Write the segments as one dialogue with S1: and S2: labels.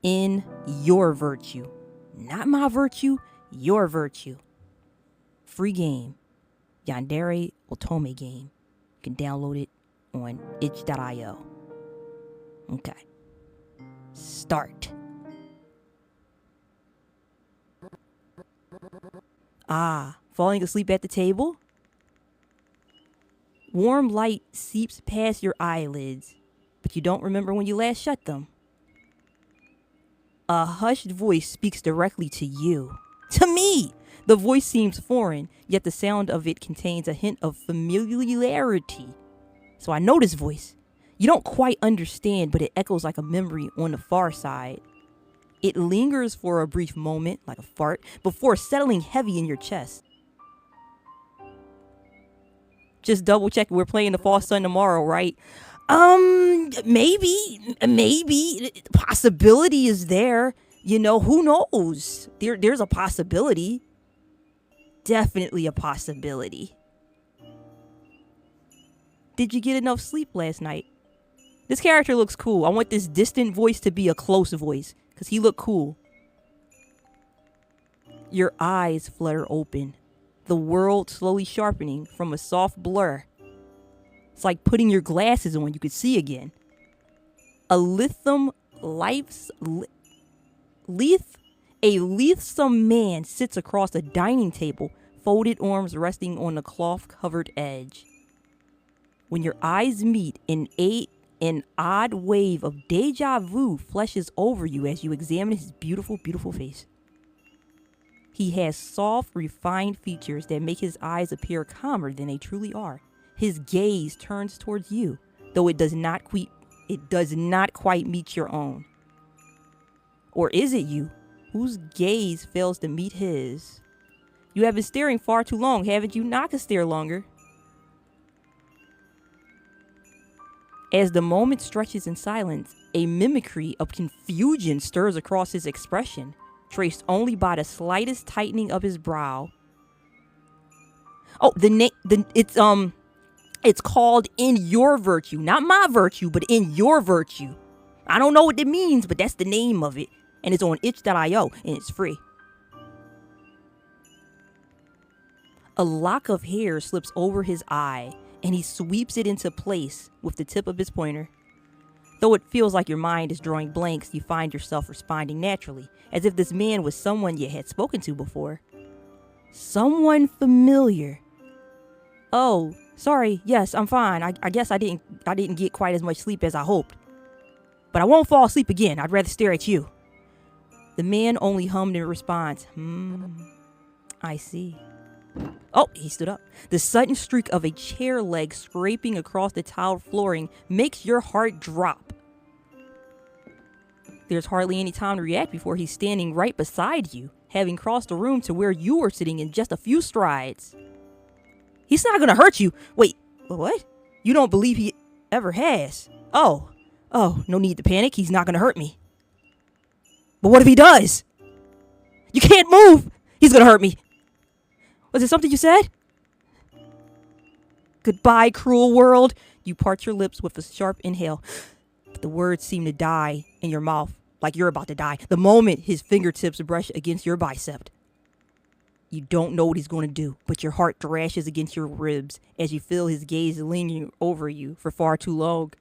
S1: in your virtue. Not my virtue, your virtue. Free game. Yandere Otome game. You can download it on itch.io. Okay. Start. Falling asleep at the table? Warm light seeps past your eyelids, but you don't remember when you last shut them. A hushed voice speaks directly to you. To me! The voice seems foreign, yet the sound of it contains a hint of familiarity. So I know this voice. You don't quite understand, but it echoes like a memory on the far side. It lingers for a brief moment, like a fart, before settling heavy in your chest. Just double check, we're playing the False Sun tomorrow, right? Maybe. Possibility is there. You know, who knows? There's a possibility. Definitely a possibility. Did you get enough sleep last night? This character looks cool. I want this distant voice to be a close voice, because he looked cool. Your eyes flutter open, the world slowly sharpening from a soft blur. It's like putting your glasses on, you could see again. A lithesome man sits across a dining table, folded arms resting on the cloth-covered edge. When your eyes meet, an odd wave of deja vu flushes over you as you examine his beautiful, beautiful face. He has soft, refined features that make his eyes appear calmer than they truly are. His gaze turns towards you, though it does not quite meet your own. Or is it you, whose gaze fails to meet his? You have been staring far too long, haven't you? Not to stare longer. As the moment stretches in silence, a mimicry of confusion stirs across his expression, traced only by the slightest tightening of his brow. Oh, it's called In Your Virtue. Not my virtue, but In Your Virtue. I don't know what it means, but that's the name of it. And it's on itch.io, and it's free. A lock of hair slips over his eye, and he sweeps it into place with the tip of his pointer. Though it feels like your mind is drawing blanks, you find yourself responding naturally, as if this man was someone you had spoken to before. Someone familiar. Oh, sorry, yes, I'm fine. I guess I didn't get quite as much sleep as I hoped. But I won't fall asleep again. I'd rather stare at you. The man only hummed in response. I see. Oh, he stood up. The sudden streak of a chair leg scraping across the tiled flooring makes your heart drop. There's hardly any time to react before he's standing right beside you, having crossed the room to where you were sitting in just a few strides. He's not gonna hurt you. Wait, what? You don't believe he ever has? Oh, no need to panic. He's not gonna hurt me. But what if he does? You can't move. He's gonna hurt me. Was it something you said? Goodbye, cruel world. You part your lips with a sharp inhale, but the words seem to die in your mouth, like you're about to die. The moment his fingertips brush against your bicep. You don't know what he's going to do, but your heart thrashes against your ribs as you feel his gaze lingering over you for far too long.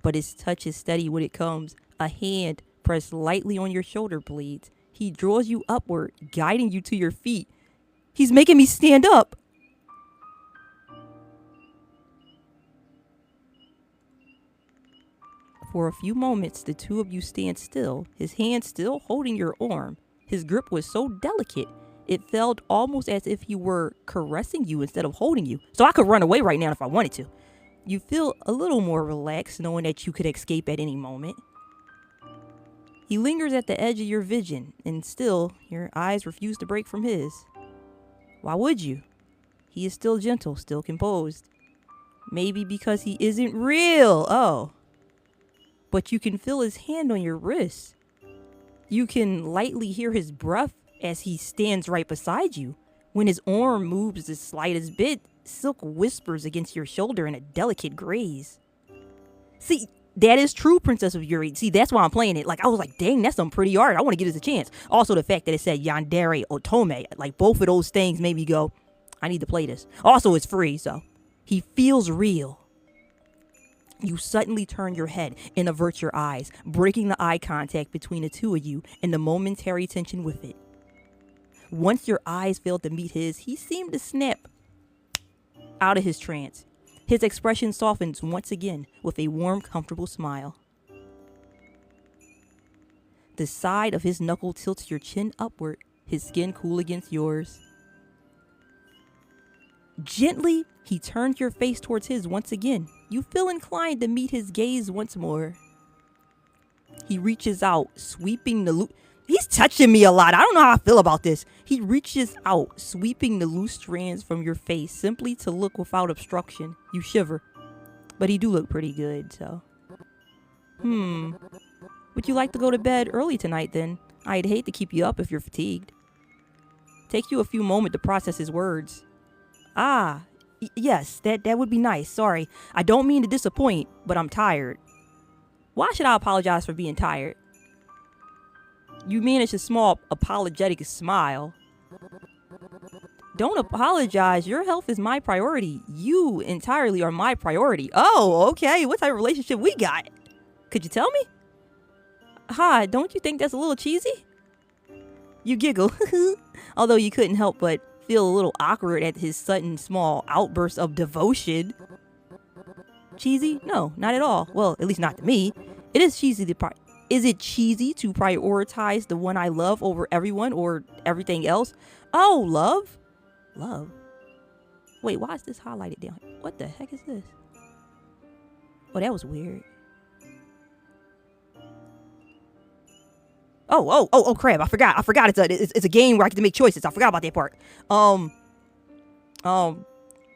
S1: But his touch is steady when it comes. A hand pressed lightly on your shoulder blades. He draws you upward, guiding you to your feet. He's making me stand up. For a few moments, the two of you stand still, his hand still holding your arm. His grip was so delicate, it felt almost as if he were caressing you instead of holding you. So I could run away right now if I wanted to. You feel a little more relaxed, knowing that you could escape at any moment. He lingers at the edge of your vision, and still, your eyes refuse to break from his. Why would you? He is still gentle, still composed. Maybe because he isn't real. Oh. But you can feel his hand on your wrist. You can lightly hear his breath as he stands right beside you. When his arm moves the slightest bit, silk whispers against your shoulder in a delicate graze. See, That is true, Princess of Yuri. See, that's why I'm playing it. Like, I was like, dang, that's some pretty art. I want to give this a chance. Also, the fact that it said Yandere Otome, like, both of those things made me go, I need to play this. Also, it's free, so. He feels real. You suddenly turn your head and avert your eyes, breaking the eye contact between the two of you and the momentary tension with it. Once your eyes failed to meet his, he seemed to snap out of his trance. His expression softens once again with a warm, comfortable smile. The side of his knuckle tilts your chin upward, his skin cool against yours. Gently, he turns your face towards his once again. You feel inclined to meet his gaze once more. He reaches out, sweeping the loose... He's touching me a lot. I don't know how I feel about this. He reaches out, sweeping the loose strands from your face, simply to look without obstruction. You shiver. But he do look pretty good, so... Would you like to go to bed early tonight, then? I'd hate to keep you up if you're fatigued. Take you a few moments to process his words. Yes, that would be nice. Sorry. I don't mean to disappoint, but I'm tired. Why should I apologize for being tired? You manage a small apologetic smile. Don't apologize. Your health is my priority. You entirely are my priority. Oh, okay. What type of relationship we got? Could you tell me? Hi, don't you think that's a little cheesy? You giggle, although you couldn't help but feel a little awkward at his sudden small outburst of devotion. Cheesy? No, not at all. Well, at least not to me. It is cheesy to Is it cheesy to prioritize the one I love over everyone or everything else? Oh, love? Love? Wait, why is this highlighted down here? What the heck is this? Oh, that was weird. Oh, crap. I forgot it's a game where I get to make choices. I forgot about that part.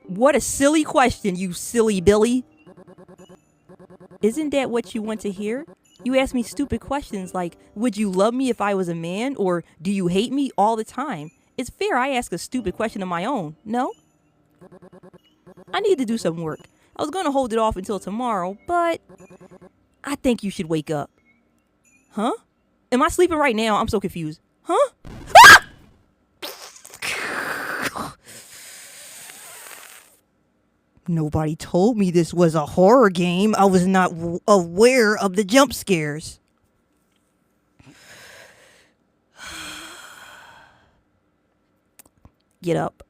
S1: What a silly question, you silly Billy. Isn't that what you want to hear? You ask me stupid questions like, would you love me if I was a man? Or do you hate me all the time? It's fair I ask a stupid question of my own, no? I need to do some work. I was going to hold it off until tomorrow, but I think you should wake up. Huh? Am I sleeping right now? I'm so confused. Huh? Ah! Nobody told me this was a horror game. I was not aware of the jump scares. Get up.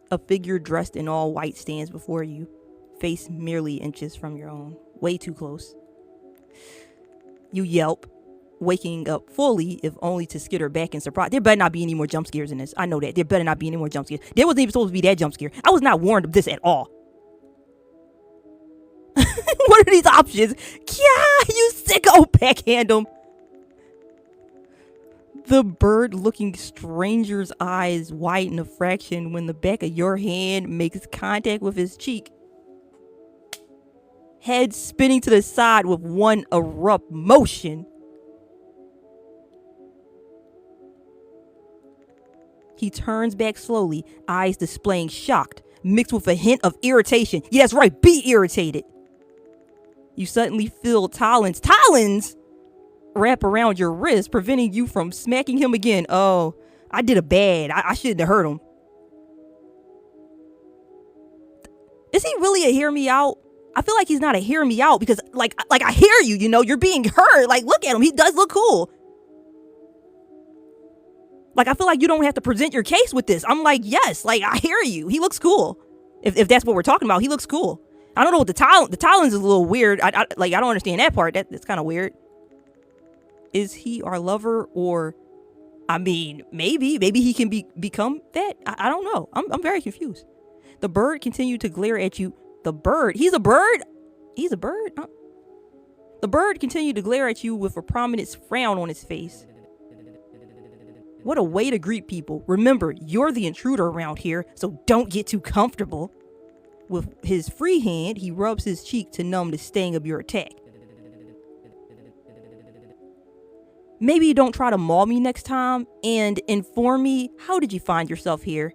S1: A figure dressed in all white stands before you, face merely inches from your own. Way too close. You yelp, waking up fully, if only to skitter back in surprise. There better not be any more jump scares in this. I know that. There better not be any more jump scares. There wasn't even supposed to be that jump scare. I was not warned of this at all. What are these options? Yeah, you sicko, backhand him. The bird-looking stranger's eyes widen a fraction when the back of your hand makes contact with his cheek. Head spinning to the side with one abrupt motion. He turns back slowly, eyes displaying shocked, mixed with a hint of irritation. Yeah, that's right, be irritated. You suddenly feel talons wrap around your wrist, preventing you from smacking him again. Oh, I did a bad. I shouldn't have hurt him. Is he really a hear me out? I feel like he's not a hear me out because like I hear you, you know, you're being heard. Like, look at him. He does look cool. Like, I feel like you don't have to present your case with this. I'm like, yes, like, I hear you. He looks cool. If that's what we're talking about, he looks cool. I don't know what the talons is a little weird. I don't understand that part. That's kind of weird. Is he our lover, or, I mean, maybe he can become that. I don't know. I'm very confused. The bird continued to glare at you. The bird? He's a bird? He's a bird? The bird continued to glare at you with a prominent frown on his face. What a way to greet people. Remember, you're the intruder around here, so don't get too comfortable. With his free hand, he rubs his cheek to numb the sting of your attack. Maybe you don't try to maul me next time, and inform me, how did you find yourself here?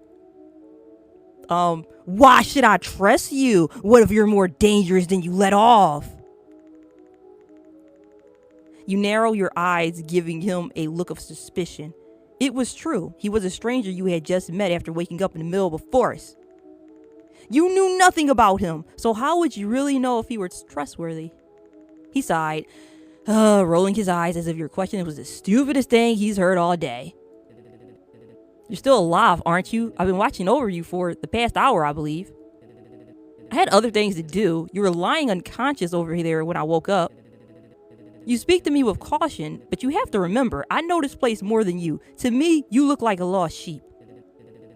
S1: Why should I trust you? What if you're more dangerous than you let off? You narrow your eyes, giving him a look of suspicion. It was true. He was a stranger you had just met after waking up in the middle of a forest. You knew nothing about him, so how would you really know if he were trustworthy? He sighed, rolling his eyes as if your question was the stupidest thing he's heard all day. You're still alive, aren't you? I've been watching over you for the past hour, I believe. I had other things to do. You were lying unconscious over there when I woke up. You speak to me with caution, but you have to remember, I know this place more than you. To me, you look like a lost sheep.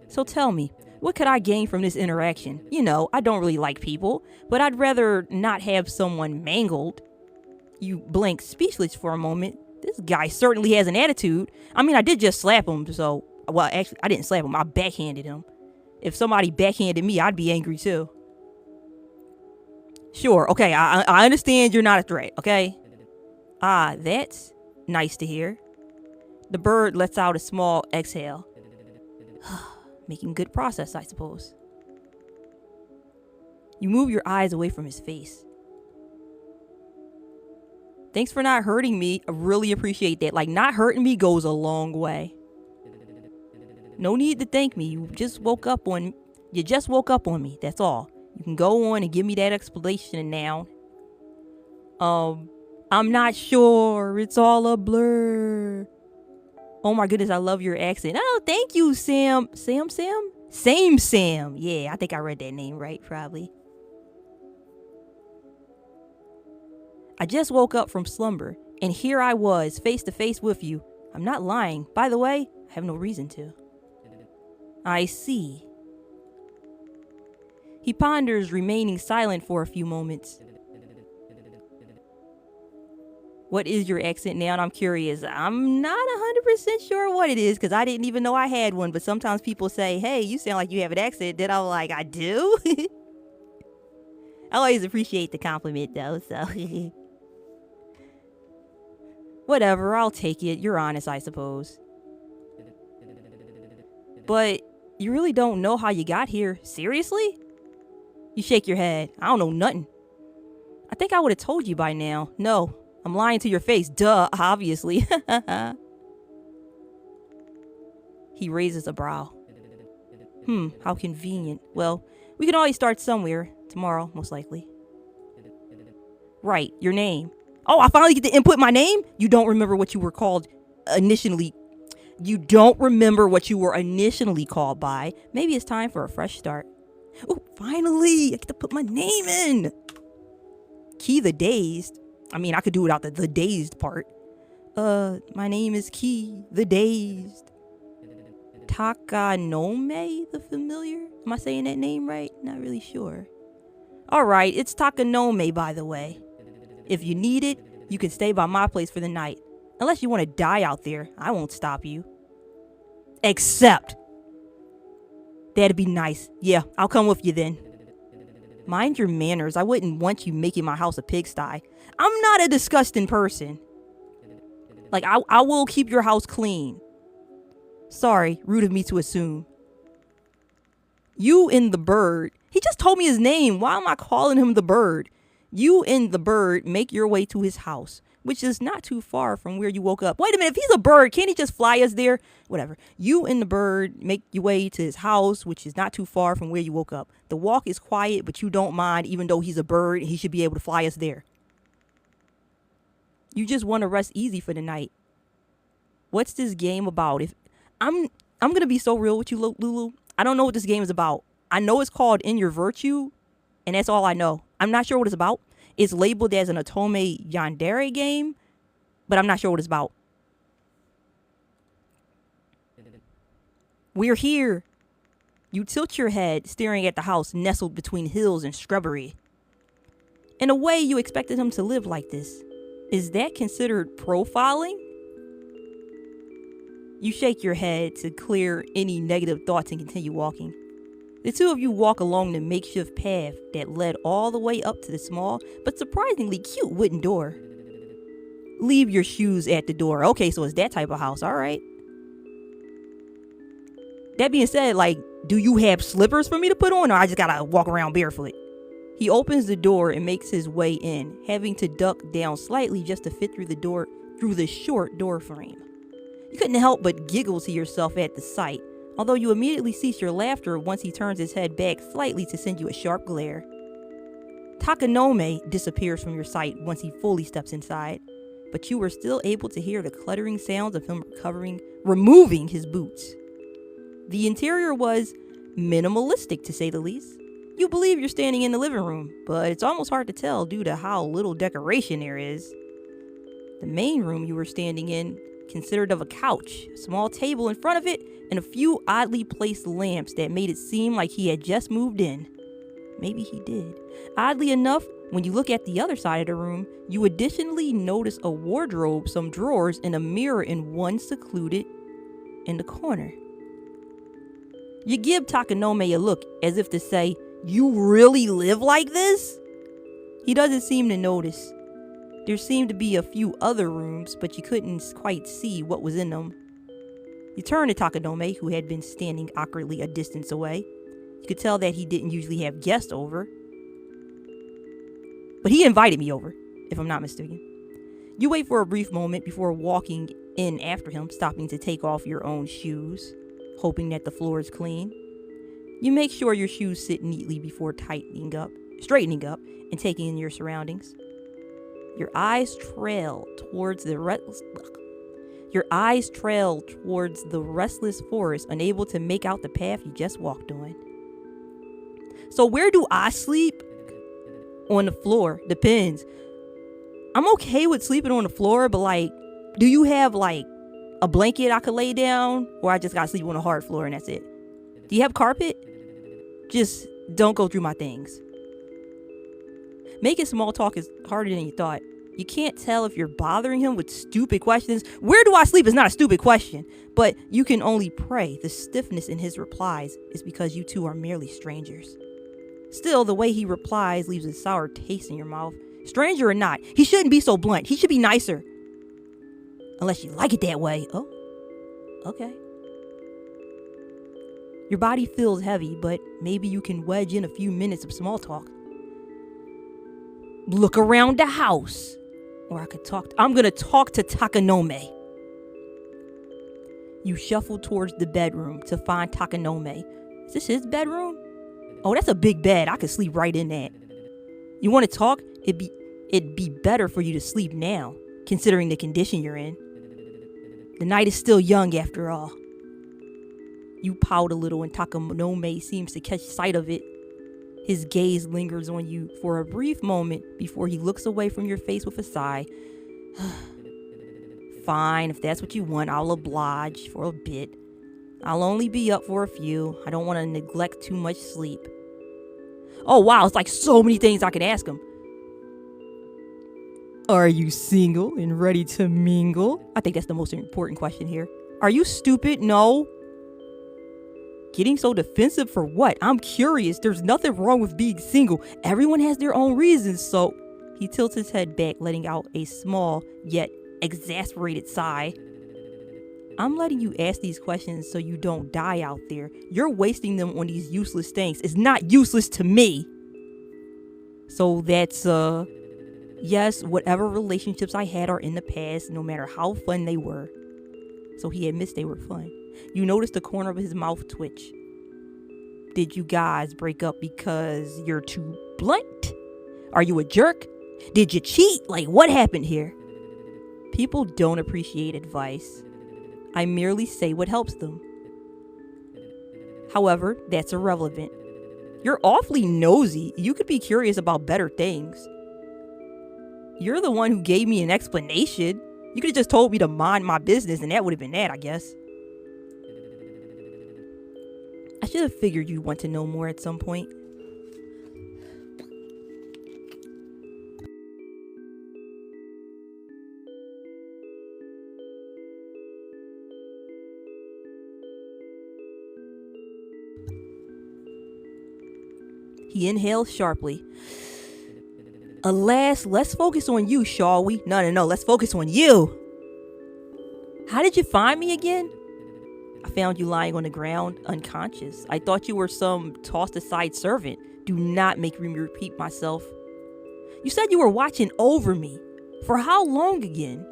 S1: So tell me, what could I gain from this interaction? You know, I don't really like people, but I'd rather not have someone mangled. You blink speechless for a moment. This guy certainly has an attitude. I mean, I did just slap him, so... Well, actually, I didn't slap him. I backhanded him. If somebody backhanded me, I'd be angry too. Sure, okay, I understand you're not a threat, okay? Ah, that's nice to hear. The bird lets out a small exhale. Making good process, I suppose. You move your eyes away from his face. Thanks for not hurting me. I really appreciate that. Like, not hurting me goes a long way. No need to thank me. You just woke up on me. That's all. You can go on and give me that explanation now. I'm not sure. It's all a blur. Oh my goodness, I love your accent. Oh, thank you, Sam. Sam? Same Sam. Yeah, I think I read that name right, probably. I just woke up from slumber, and here I was, face to face with you. I'm not lying. By the way, I have no reason to. I see. He ponders, remaining silent for a few moments. What is your accent now? And I'm curious. I'm not 100% sure what it is because I didn't even know I had one. But sometimes people say, hey, you sound like you have an accent. Then I'm like, I do? I always appreciate the compliment though, so. Whatever, I'll take it. You're honest, I suppose. But you really don't know how you got here. Seriously? You shake your head. I don't know nothing. I think I would have told you by now. No, I'm lying to your face. Duh, obviously. He raises a brow. How convenient. Well, we can always start somewhere. Tomorrow, most likely. Right, your name. Oh, I finally get to input my name? You don't remember what you were called initially. You don't remember what you were initially called by. Maybe it's time for a fresh start. Oh, finally, I get to put my name in. Key the Dazed. I mean, I could do without the dazed part. My name is Key the Dazed. Takanome the Familiar? Am I saying that name right? Not really sure. All right, it's Takanome, by the way. If you need it, you can stay by my place for the night. Unless you want to die out there, I won't stop you. Except. That'd be nice. Yeah, I'll come with you then. Mind your manners. I wouldn't want you making my house a pigsty. I'm not a disgusting person. Like, I will keep your house clean. Sorry, rude of me to assume. You and the bird. He just told me his name. Why am I calling him the bird? You and the bird make your way to his house, which is not too far from where you woke up. Wait a minute, if he's a bird, can't he just fly us there? Whatever. You and the bird make your way to his house, which is not too far from where you woke up. The walk is quiet, but you don't mind, even though he's a bird, he should be able to fly us there. You just want to rest easy for the night. What's this game about? If I'm gonna be so real with you, Lulu. I don't know what this game is about. I know it's called In Your Virtue, and that's all I know. I'm not sure what it's about. It's labeled as an Otome Yandere game, but I'm not sure what it's about. We're here. You tilt your head, staring at the house nestled between hills and shrubbery. In a way, you expected him to live like this. Is that considered profiling? You shake your head to clear any negative thoughts and continue walking. The two of you walk along the makeshift path that led all the way up to the small but surprisingly cute wooden door. Leave your shoes at the door. Okay, so it's that type of house. All right. That being said, like, do you have slippers for me to put on, or I just gotta walk around barefoot? He opens the door and makes his way in, having to duck down slightly just to fit through the short door frame. You couldn't help but giggle to yourself at the sight, although you immediately cease your laughter once he turns his head back slightly to send you a sharp glare. Takanome disappears from your sight once he fully steps inside, but you were still able to hear the cluttering sounds of him removing his boots. The interior was minimalistic, to say the least. You believe you're standing in the living room, but it's almost hard to tell due to how little decoration there is. The main room you were standing in consisted of a couch, a small table in front of it, and a few oddly placed lamps that made it seem like he had just moved in. Maybe he did. Oddly enough, when you look at the other side of the room, you additionally notice a wardrobe, some drawers, and a mirror in one secluded in the corner. You give Takanome a look as if to say, "You really live like this?" He doesn't seem to notice. There seemed to be a few other rooms, but you couldn't quite see what was in them. You turn to Takanome, who had been standing awkwardly a distance away. You could tell that he didn't usually have guests over. But he invited me over, if I'm not mistaken. You wait for a brief moment before walking in after him, stopping to take off your own shoes, hoping that the floor is clean. You make sure your shoes sit neatly before straightening up, and taking in your surroundings. Your eyes trail towards the restless forest, unable to make out the path you just walked on. So where do I sleep? On the floor. Depends. I'm okay with sleeping on the floor, but like, do you have like a blanket I could lay down, or I just gotta sleep on a hard floor and that's it? Do you have carpet? Just don't go through my things. Making small talk is harder than you thought. You can't tell if you're bothering him with stupid questions. Where do I sleep is not a stupid question, but you can only pray the stiffness in his replies is because you two are merely strangers. Still, the way he replies leaves a sour taste in your mouth. Stranger or not, he shouldn't be so blunt. He should be nicer. Unless you like it that way. Oh, okay. Your body feels heavy, but maybe you can wedge in a few minutes of small talk. Look around the house. Or I'm gonna talk to Takanome. You shuffle towards the bedroom to find Takanome. Is this his bedroom? Oh, that's a big bed. I could sleep right in that. You want to talk? It'd be better for you to sleep now, considering the condition you're in. The night is still young after all. You pout a little and Takanome seems to catch sight of it. His gaze lingers on you for a brief moment before he looks away from your face with a sigh. Fine, if that's what you want, I'll oblige for a bit. I'll only be up for a few. I don't want to neglect too much sleep. Oh wow, it's like so many things I can ask him. Are you single and ready to mingle? I think that's the most important question here. Are you stupid? No. Getting so defensive for what? I'm curious. There's nothing wrong with being single. Everyone has their own reasons, so... He tilts his head back, letting out a small, yet exasperated sigh. I'm letting you ask these questions so you don't die out there. You're wasting them on these useless things. It's not useless to me. So that's, yes, whatever relationships I had are in the past, no matter how fun they were. So he admits they were fun. You notice the corner of his mouth twitch. Did you guys break up because you're too blunt? Are you a jerk? Did you cheat? Like, what happened here? People don't appreciate advice. I merely say what helps them. However, that's irrelevant. You're awfully nosy. You could be curious about better things. You're the one who gave me an explanation. You could have just told me to mind my business and that would have been that, I guess. I should have figured you'd want to know more at some point. He inhales sharply. Alas, let's focus on you, shall we? No, let's focus on you. How did you find me again? I found you lying on the ground, unconscious. I thought you were some tossed aside servant. Do not make me repeat myself. You said you were watching over me. For how long again?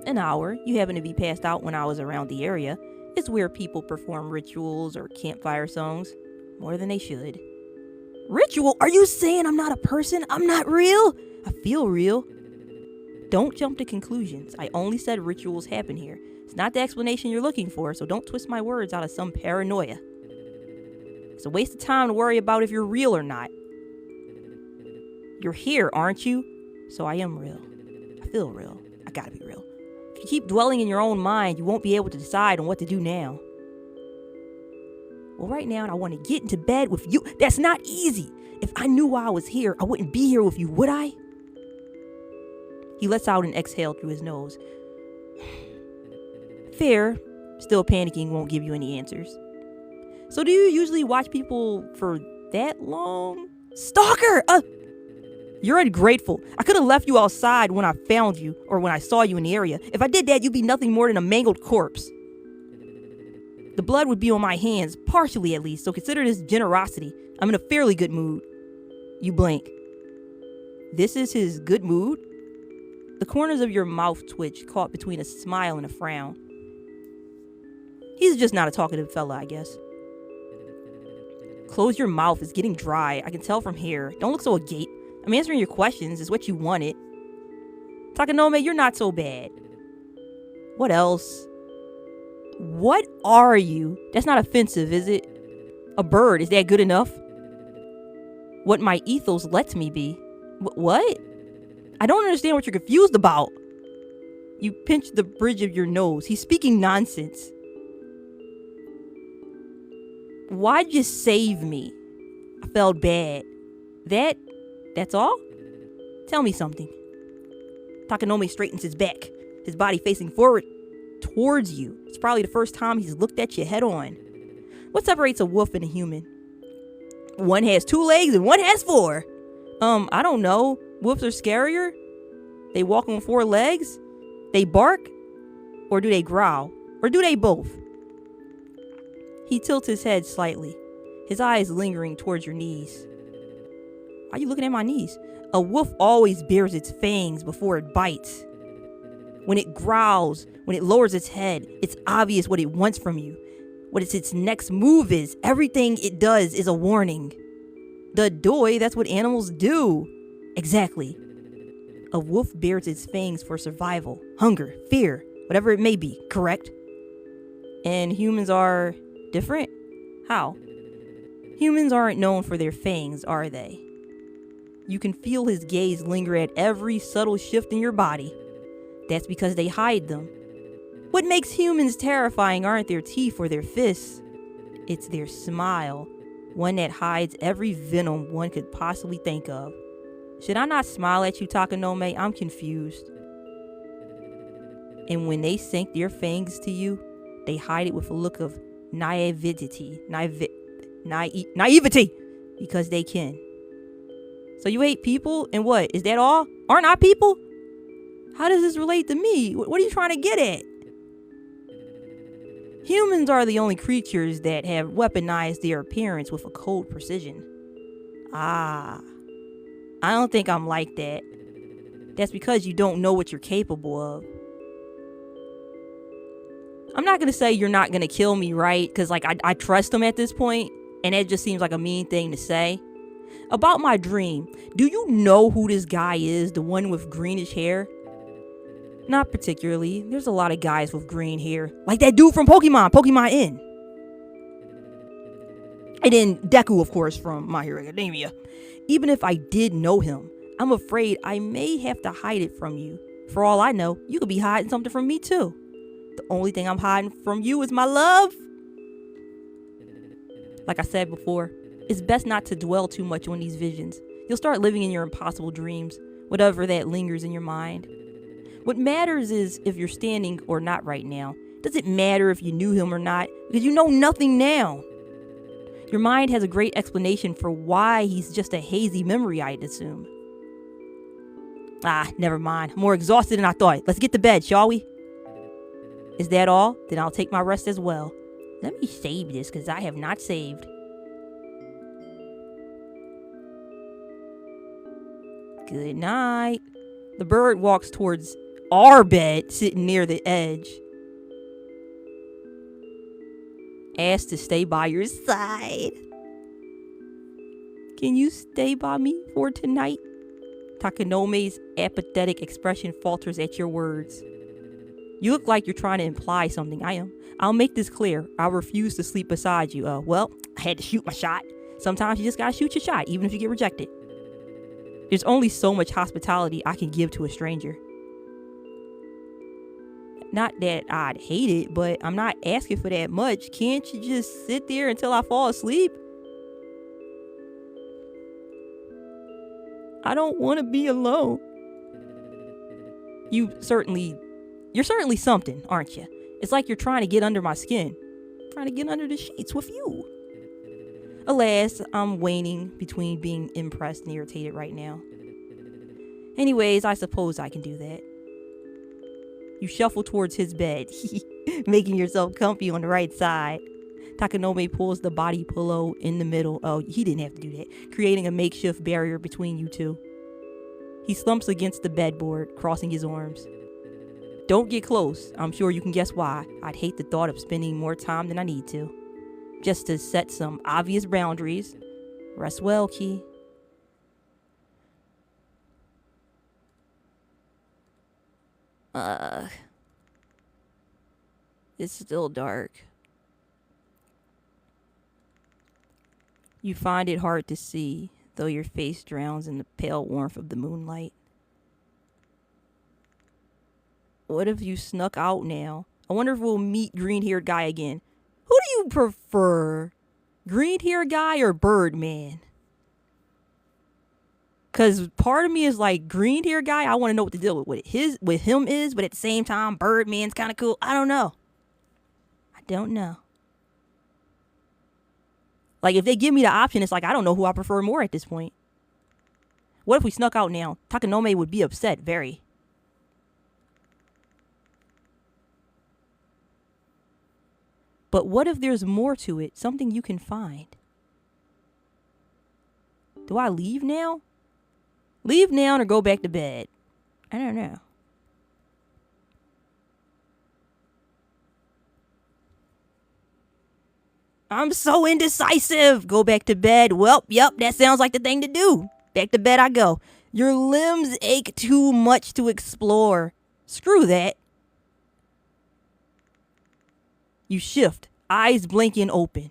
S1: An hour. You happened to be passed out when I was around the area. It's where people perform rituals or campfire songs. More than they should. Ritual? Are you saying I'm not a person? I'm not real? I feel real. Don't jump to conclusions. I only said rituals happen here. It's not the explanation you're looking for, so don't twist my words out of some paranoia. It's a waste of time to worry about if you're real or not. You're here, aren't you? So I am real. I feel real. I gotta be real. If you keep dwelling in your own mind, you won't be able to decide on what to do now. Well, right now, I want to get into bed with you. That's not easy. If I knew why I was here, I wouldn't be here with you, would I? He lets out an exhale through his nose. Fair. Still panicking won't give you any answers. So do you usually watch people for that long? Stalker! You're ungrateful. I could have left you outside when I found you, or when I saw you in the area. If I did that, you'd be nothing more than a mangled corpse. The blood would be on my hands, partially at least, so consider this generosity. I'm in a fairly good mood. You blink. This is his good mood? The corners of your mouth twitch, caught between a smile and a frown. He's just not a talkative fella, I guess. Close your mouth, it's getting dry. I can tell from here. Don't look so agape. I'm answering your questions, it's what you wanted. Takanome, you're not so bad. What else? What are you? That's not offensive, is it? A bird, is that good enough? What my ethos lets me be. What? I don't understand what you're confused about. You pinch the bridge of your nose. He's speaking nonsense. Why'd you save me? I felt bad. That's all? Tell me something. Takanome straightens his back, his body facing forward towards you. It's probably the first time he's looked at you head on. What separates a wolf and a human? One has 2 legs and one has 4. I don't know. Wolves are scarier? They walk on 4 legs? They bark? Or do they growl? Or do they both? He tilts his head slightly, his eyes lingering towards your knees. Why are you looking at my knees? A wolf always bares its fangs before it bites. When it growls, when it lowers its head, it's obvious what it wants from you. What its next move is. Everything it does is a warning. The doy, that's what animals do. Exactly. A wolf bares its fangs for survival, hunger, fear, whatever it may be, correct? And humans are different? How? Humans aren't known for their fangs, are they? You can feel his gaze linger at every subtle shift in your body. That's because they hide them. What makes humans terrifying aren't their teeth or their fists. It's their smile, one that hides every venom one could possibly think of. Should I not smile at you, Takanome? I'm confused. And when they sink their fangs to you, they hide it with a look of naivety, because they can. So you hate people, and what? Is that all? Aren't I people? How does this relate to me? What are you trying to get at? Humans are the only creatures that have weaponized their appearance with a cold precision. I don't think I'm like that. That's because you don't know what you're capable of. I'm not going to say you're not going to kill me, right? Because I trust him at this point, and that just seems like a mean thing to say. About my dream, do you know who this guy is, the one with greenish hair? Not particularly. There's a lot of guys with green hair. Like that dude from Pokemon N. And then Deku, of course, from My Hero Academia. Even if I did know him, I'm afraid I may have to hide it from you. For all I know, you could be hiding something from me too. The only thing I'm hiding from you is my love. Like I said before, it's best not to dwell too much on these visions. You'll start living in your impossible dreams, whatever that lingers in your mind. What matters is if you're standing or not right now. Does it matter if you knew him or not? Because you know nothing now. Your mind has a great explanation for why he's just a hazy memory, I'd assume. Never mind. I'm more exhausted than I thought. Let's get to bed, shall we? Is that all? Then I'll take my rest as well. Let me save this because I have not saved. Good night. The bird walks towards our bed, sitting near the edge. Asked to stay by your side. Can you stay by me for tonight? Takanome's apathetic expression falters at your words. You look like you're trying to imply something. I am. I'll make this clear. I refuse to sleep beside you. Well, I had to shoot my shot. Sometimes you just gotta shoot your shot, even if you get rejected. There's only so much hospitality I can give to a stranger. Not that I'd hate it, but I'm not asking for that much. Can't you just sit there until I fall asleep? I don't want to be alone. You're certainly something, aren't you? It's like you're trying to get under my skin. Trying to get under the sheets with you. Alas, I'm waning between being impressed and irritated right now. Anyways, I suppose I can do that. You shuffle towards his bed, making yourself comfy on the right side. Takanome pulls the body pillow in the middle. Oh, he didn't have to do that. Creating a makeshift barrier between you two. He slumps against the bedboard, crossing his arms. Don't get close. I'm sure you can guess why. I'd hate the thought of spending more time than I need to. Just to set some obvious boundaries. Rest well, Key. It's still dark. You find it hard to see, though your face drowns in the pale warmth of the moonlight. What if you snuck out now? I wonder if we'll meet green-haired guy again. Who do you prefer? Green-haired guy or Birdman? Because part of me is like, green-haired guy, I want to know what to deal with him is, but at the same time, Birdman's kind of cool. I don't know. Like, if they give me the option, it's like, I don't know who I prefer more at this point. What if we snuck out now? Takanome would be upset, very. But what if there's more to it? Something you can find. Do I leave now? Leave now or go back to bed? I don't know. I'm so indecisive. Go back to bed. Well, yep, that sounds like the thing to do. Back to bed I go. Your limbs ache too much to explore. Screw that. You shift, eyes blinking open.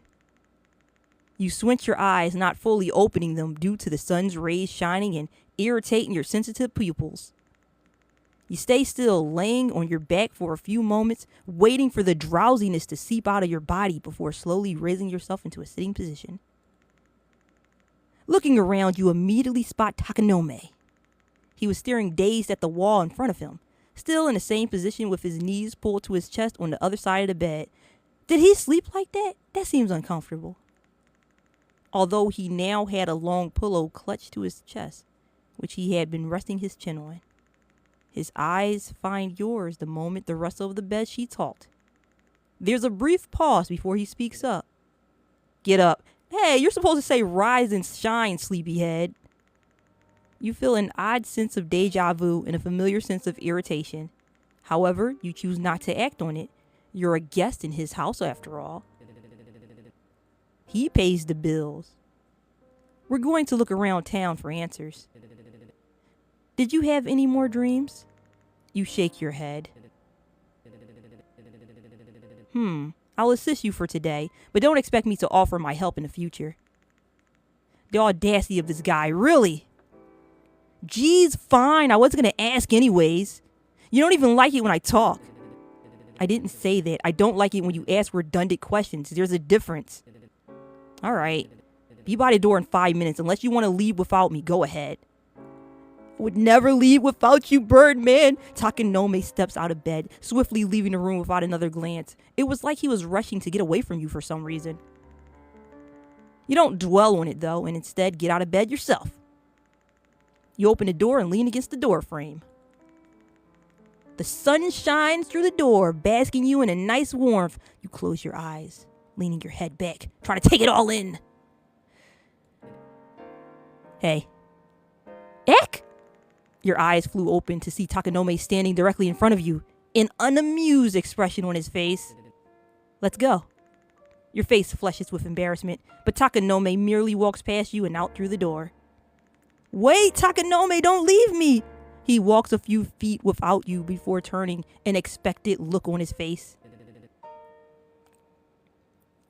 S1: You squint your eyes, not fully opening them due to the sun's rays shining and irritating your sensitive pupils. You stay still, laying on your back for a few moments, waiting for the drowsiness to seep out of your body before slowly raising yourself into a sitting position. Looking around, you immediately spot Takanome. He was staring dazed at the wall in front of him, still in the same position with his knees pulled to his chest on the other side of the bed. Did he sleep like that? That seems uncomfortable. Although he now had a long pillow clutched to his chest, which he had been resting his chin on. His eyes find yours the moment the rustle of the bed sheets halt. There's a brief pause before he speaks up. Get up. Hey, you're supposed to say rise and shine, sleepyhead. You feel an odd sense of deja vu and a familiar sense of irritation. However, you choose not to act on it. You're a guest in his house after all. He pays the bills. We're going to look around town for answers. Did you have any more dreams? You shake your head. I'll assist you for today, but don't expect me to offer my help in the future. The audacity of this guy, really? Geez, fine, I wasn't going to ask anyways. You don't even like it when I talk. I didn't say that. I don't like it when you ask redundant questions. There's a difference. All right. Be by the door in 5 minutes. Unless you want to leave without me, go ahead. I would never leave without you, Birdman. Takanome steps out of bed, swiftly leaving the room without another glance. It was like he was rushing to get away from you for some reason. You don't dwell on it, though, and instead get out of bed yourself. You open the door and lean against the door frame. The sun shines through the door, basking you in a nice warmth. You close your eyes, leaning your head back, trying to take it all in. Hey. Eck! Your eyes flew open to see Takanome standing directly in front of you, an unamused expression on his face. Let's go. Your face flushes with embarrassment, but Takanome merely walks past you and out through the door. Wait, Takanome, don't leave me! He walks a few feet without you before turning, an expectant look on his face.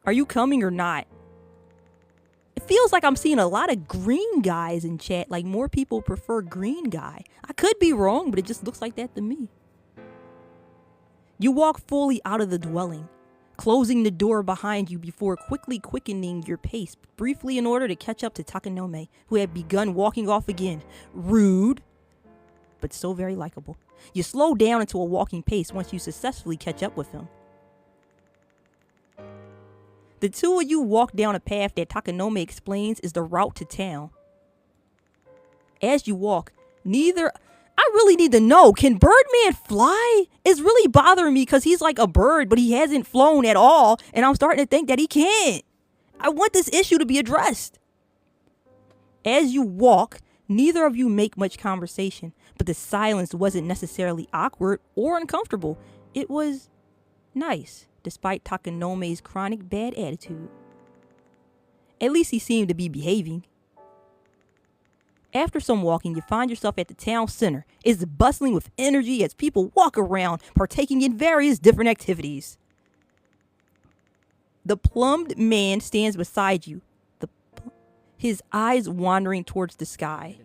S1: Are you coming or not? It feels like I'm seeing a lot of green guys in chat, like more people prefer green guy. I could be wrong, but it just looks like that to me. You walk fully out of the dwelling, closing the door behind you before quickly quickening your pace briefly in order to catch up to Takanome, who had begun walking off again. Rude, but so very likable. You slow down into a walking pace once you successfully catch up with him. The two of you walk down a path that Takanome explains is the route to town. As you walk, I really need to know, can Birdman fly? It's really bothering me because he's like a bird, but he hasn't flown at all, and I'm starting to think that he can't. I want this issue to be addressed. As you walk, neither of you make much conversation, but the silence wasn't necessarily awkward or uncomfortable. It was nice, despite Takanome's chronic bad attitude. At least he seemed to be behaving. After some walking, you find yourself at the town center. It's bustling with energy as people walk around, partaking in various different activities. The plumbed man stands beside you, his eyes wandering towards the sky.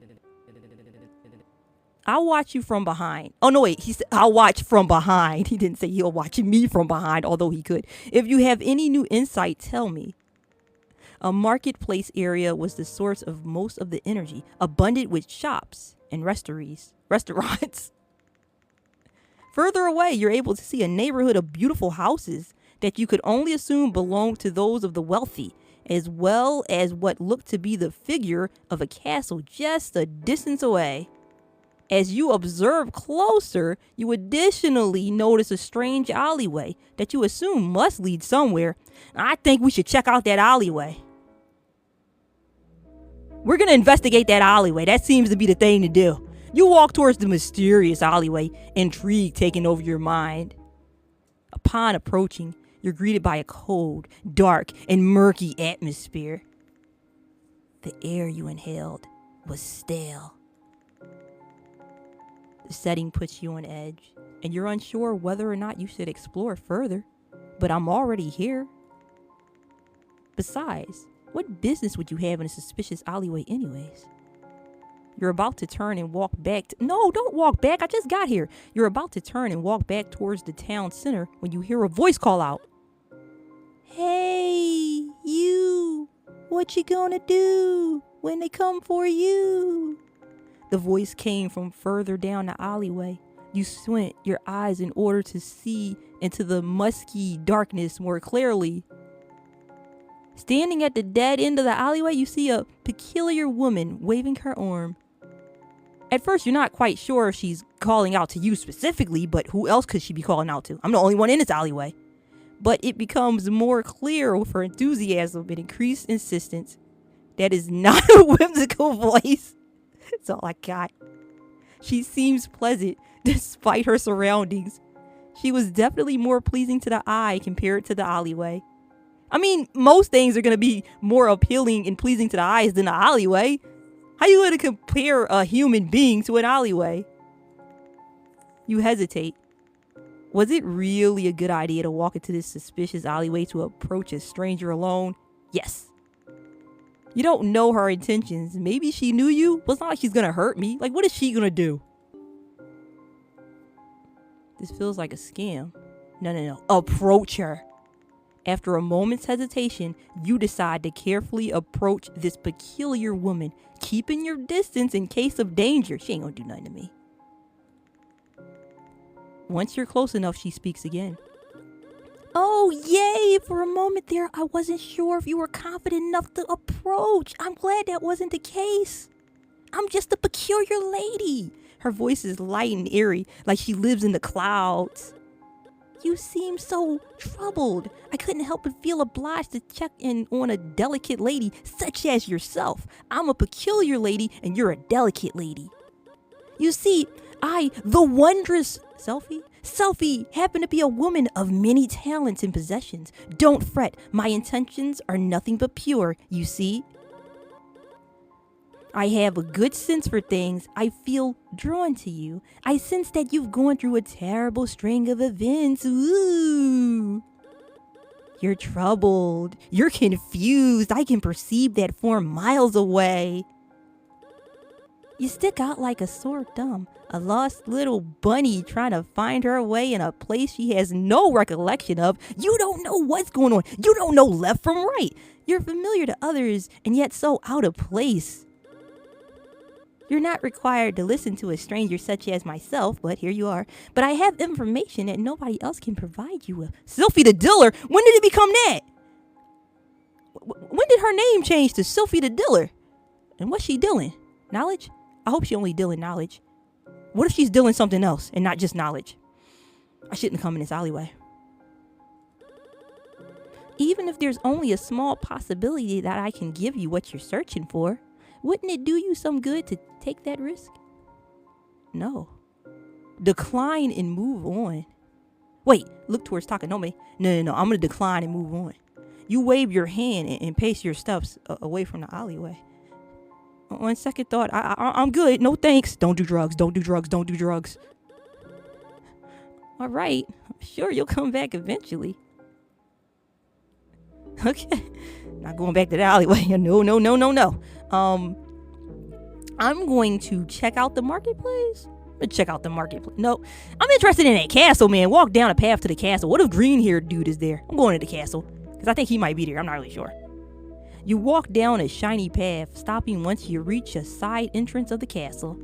S1: I'll watch you from behind. Oh, no, wait. He said, I'll watch from behind. He didn't say he'll watch me from behind, although he could. If you have any new insight, tell me. A marketplace area was the source of most of the energy, abundant with shops and restaurants. Further away, you're able to see a neighborhood of beautiful houses that you could only assume belonged to those of the wealthy, as well as what looked to be the figure of a castle just a distance away. As you observe closer, you additionally notice a strange alleyway that you assume must lead somewhere. I think we should check out that alleyway. We're going to investigate that alleyway. That seems to be the thing to do. You walk towards the mysterious alleyway, intrigue taking over your mind. Upon approaching, you're greeted by a cold, dark, and murky atmosphere. The air you inhaled was stale. The setting puts you on edge, and you're unsure whether or not you should explore further. But I'm already here. Besides, what business would you have in a suspicious alleyway anyways? You're about to turn and walk back. No, don't walk back. I just got here. You're about to turn and walk back towards the town center when you hear a voice call out. Hey, you. What you gonna do when they come for you? The voice came from further down the alleyway. You squint your eyes in order to see into the musky darkness more clearly. Standing at the dead end of the alleyway, you see a peculiar woman waving her arm. At first, you're not quite sure if she's calling out to you specifically, but who else could she be calling out to? I'm the only one in this alleyway. But it becomes more clear with her enthusiasm and increased insistence. That is not a whimsical voice. That's all I got. She seems pleasant despite her surroundings. She was definitely more pleasing to the eye compared to the alleyway. I mean, most things are going to be more appealing and pleasing to the eyes than the alleyway. How you going to compare a human being to an alleyway? You hesitate. Was it really a good idea to walk into this suspicious alleyway to approach a stranger alone? Yes. You don't know her intentions. Maybe she knew you, but it's not like she's going to hurt me. Like, what is she going to do? This feels like a scam. No. Approach her. After a moment's hesitation, you decide to carefully approach this peculiar woman, keeping your distance in case of danger. She ain't gonna do nothing to me. Once you're close enough, she speaks again. Oh, yay! For a moment there, I wasn't sure if you were confident enough to approach. I'm glad that wasn't the case. I'm just a peculiar lady. Her voice is light and eerie, like she lives in the clouds. You seem so troubled. I couldn't help but feel obliged to check in on a delicate lady such as yourself. I'm a peculiar lady and you're a delicate lady. You see, the wondrous Selfie, happen to be a woman of many talents and possessions. Don't fret, my intentions are nothing but pure, you see. I have a good sense for things. I feel drawn to you. I sense that you've gone through a terrible string of events. Ooh. You're troubled. You're confused. I can perceive that from miles away. You stick out like a sore thumb, a lost little bunny trying to find her way in a place she has no recollection of. You don't know what's going on. You don't know left from right. You're familiar to others and yet so out of place. You're not required to listen to a stranger such as myself, but here you are. But I have information that nobody else can provide you with. Sylphie the Diller? When did it become that? When did her name change to Sylphie the Diller? And what's she dealing? Knowledge? I hope she only dealing knowledge. What if she's dealing something else and not just knowledge? I shouldn't come in this alleyway. Even if there's only a small possibility that I can give you what you're searching for, wouldn't it do you some good to take that risk? No. Decline and move on. Wait, look towards Takanome. No. I'm going to decline and move on. You wave your hand and pace your steps away from the alleyway. On second thought, I'm good. No thanks. Don't do drugs. Don't do drugs. Don't do drugs. All right. I'm sure you'll come back eventually. Okay. Not going back to the alleyway. No. I'm going to check out the marketplace. No, I'm interested in that castle, man. Walk down a path to the castle. What if green-haired dude is there? I'm going to the castle because I think he might be there. I'm not really sure. You walk down a shiny path, stopping once you reach a side entrance of the castle.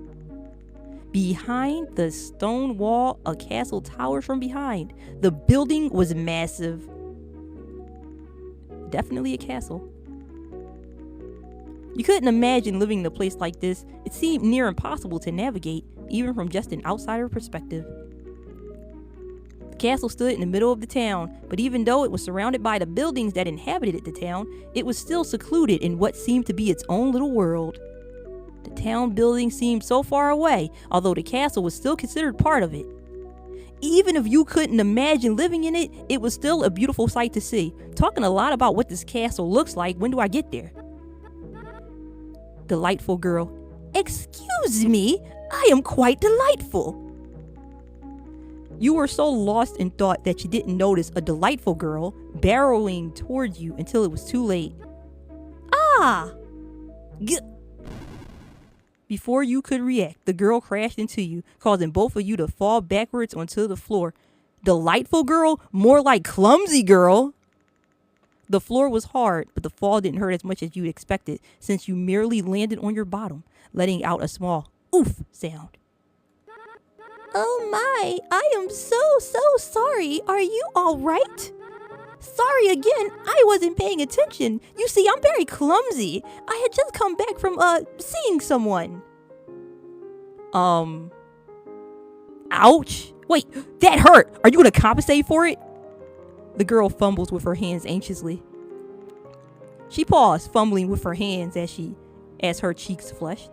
S1: Behind the stone wall, a castle towers from behind. The building was massive. Definitely a castle. You couldn't imagine living in a place like this. It seemed near impossible to navigate, even from just an outsider perspective. The castle stood in the middle of the town, but even though it was surrounded by the buildings that inhabited the town, it was still secluded in what seemed to be its own little world. The town building seemed so far away, although the castle was still considered part of it. Even if you couldn't imagine living in it, it was still a beautiful sight to see. Talking a lot about what this castle looks like. When do I get there? Delightful girl. Excuse me, I am quite delightful. You were so lost in thought that you didn't notice a delightful girl barreling towards you until it was too late. Before you could react, the girl crashed into you, causing both of you to fall backwards onto the floor. Delightful girl? More like clumsy girl. The floor was hard, but the fall didn't hurt as much as you'd expected, since you merely landed on your bottom, letting out a small oof sound. Oh my, I am so sorry. Are you all right? Sorry again, I wasn't paying attention. You see, I'm very clumsy. I had just come back from, seeing someone. Ouch. Wait, that hurt. Are you gonna compensate for it? The girl fumbles with her hands anxiously. She paused, fumbling with her hands as her cheeks flushed.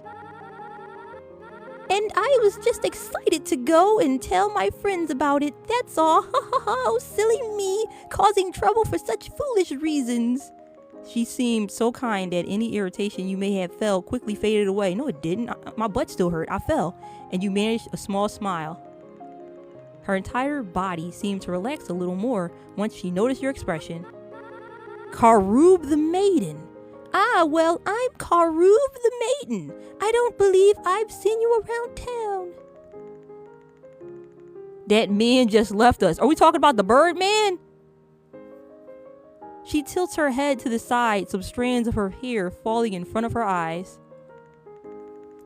S1: And I was just excited to go and tell my friends about it, that's all. Oh, silly me, causing trouble for such foolish reasons. She seemed so kind that any irritation you may have felt quickly faded away. No, it didn't. My butt still hurt. I fell. And you managed a small smile. Her entire body seemed to relax a little more once she noticed your expression. Karub the Maiden. Ah, well, I'm Karub the Maiden. I don't believe I've seen you around town. That man just left us. Are we talking about the bird man? She tilts her head to the side, some strands of her hair falling in front of her eyes.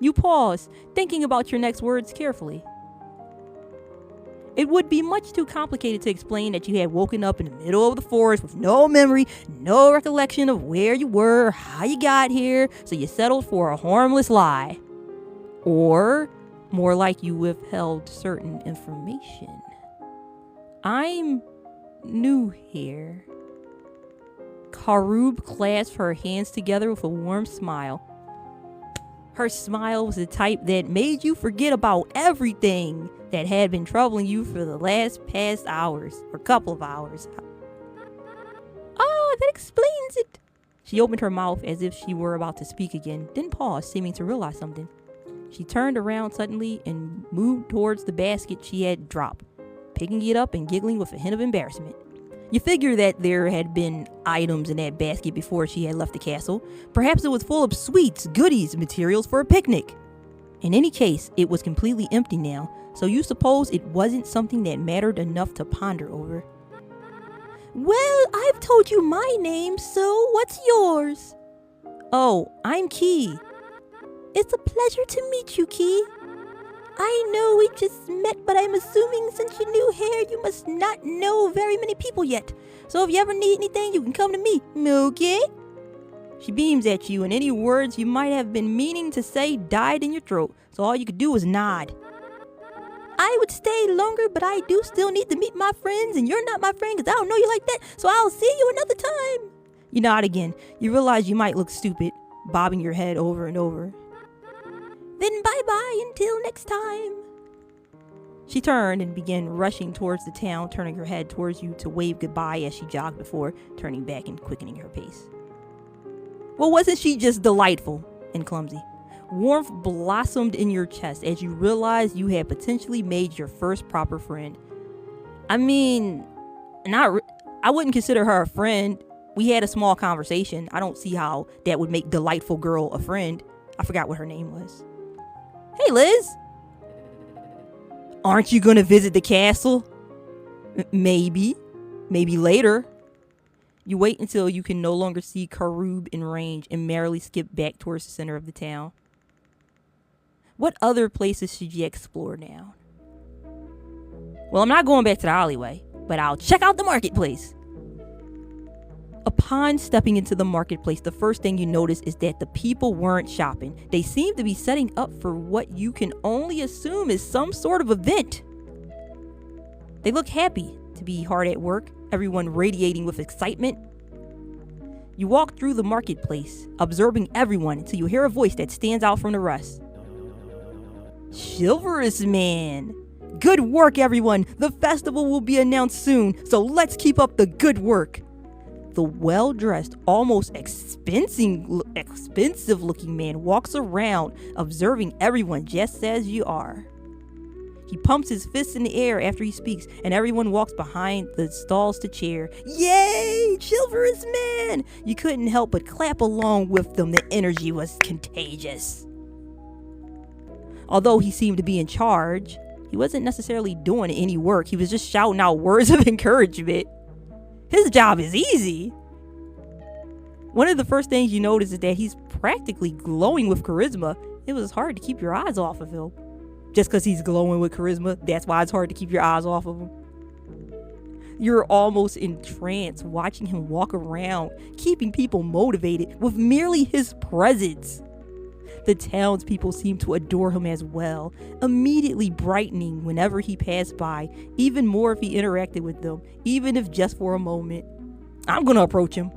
S1: You pause, thinking about your next words carefully. It would be much too complicated to explain that you had woken up in the middle of the forest with no memory, no recollection of where you were, or how you got here, so you settled for a harmless lie. Or More like you withheld certain information. I'm new here. Karub clasped her hands together with a warm smile. Her smile was the type that made you forget about everything that had been troubling you for the past hours, or couple of hours. Ah, that explains it. She opened her mouth as if she were about to speak again, then paused, seeming to realize something. She turned around suddenly and moved towards the basket she had dropped, picking it up and giggling with a hint of embarrassment. You figure that there had been items in that basket before she had left the castle. Perhaps it was full of sweets, goodies, materials for a picnic. In any case, it was completely empty now, so you suppose it wasn't something that mattered enough to ponder over. Well, I've told you my name, so what's yours? Oh, I'm Key. It's a pleasure to meet you, Key. I know we just met, but I'm assuming since you're new here, you must not know very many people yet. So if you ever need anything, you can come to me, okay? She beams at you, and any words you might have been meaning to say died in your throat, so all you could do was nod. I would stay longer, but I do still need to meet my friends, and you're not my friend because I don't know you like that, so I'll see you another time. You nod again. You realize you might look stupid, bobbing your head over and over. Then bye-bye until next time. She turned and began rushing towards the town, turning her head towards you to wave goodbye as she jogged before turning back and quickening her pace. Well, wasn't she just delightful and clumsy? Warmth blossomed in your chest as you realized you had potentially made your first proper friend. I mean, I wouldn't consider her a friend. We had a small conversation. I don't see how that would make delightful girl a friend. I forgot what her name was. Hey, Liz. Aren't you gonna visit the castle? Maybe later. You wait until you can no longer see Karub in range and merrily skip back towards the center of the town. What other places should you explore now? Well, I'm not going back to the alleyway, but I'll check out the marketplace. Upon stepping into the marketplace, the first thing you notice is that the people weren't shopping. They seem to be setting up for what you can only assume is some sort of event. They look happy to be hard at work, everyone radiating with excitement. You walk through the marketplace, observing everyone until you hear a voice that stands out from the rest. Chivalrous Man! Good work, everyone! The festival will be announced soon, so let's keep up the good work! The well-dressed, almost expensive-looking man walks around, observing everyone just as you are. He pumps his fists in the air after he speaks, and everyone walks behind the stalls to cheer. Yay! Chivalrous Man! You couldn't help but clap along with them. The energy was contagious. Although he seemed to be in charge, he wasn't necessarily doing any work. He was just shouting out words of encouragement. His job is easy. One of the first things you notice is that he's practically glowing with charisma. It was hard to keep your eyes off of him. Just because he's glowing with charisma, that's why it's hard to keep your eyes off of him. You're almost entranced watching him walk around, keeping people motivated with merely his presence. The townspeople seemed to adore him as well, immediately brightening whenever he passed by, even more if he interacted with them, even if just for a moment. I'm gonna approach him.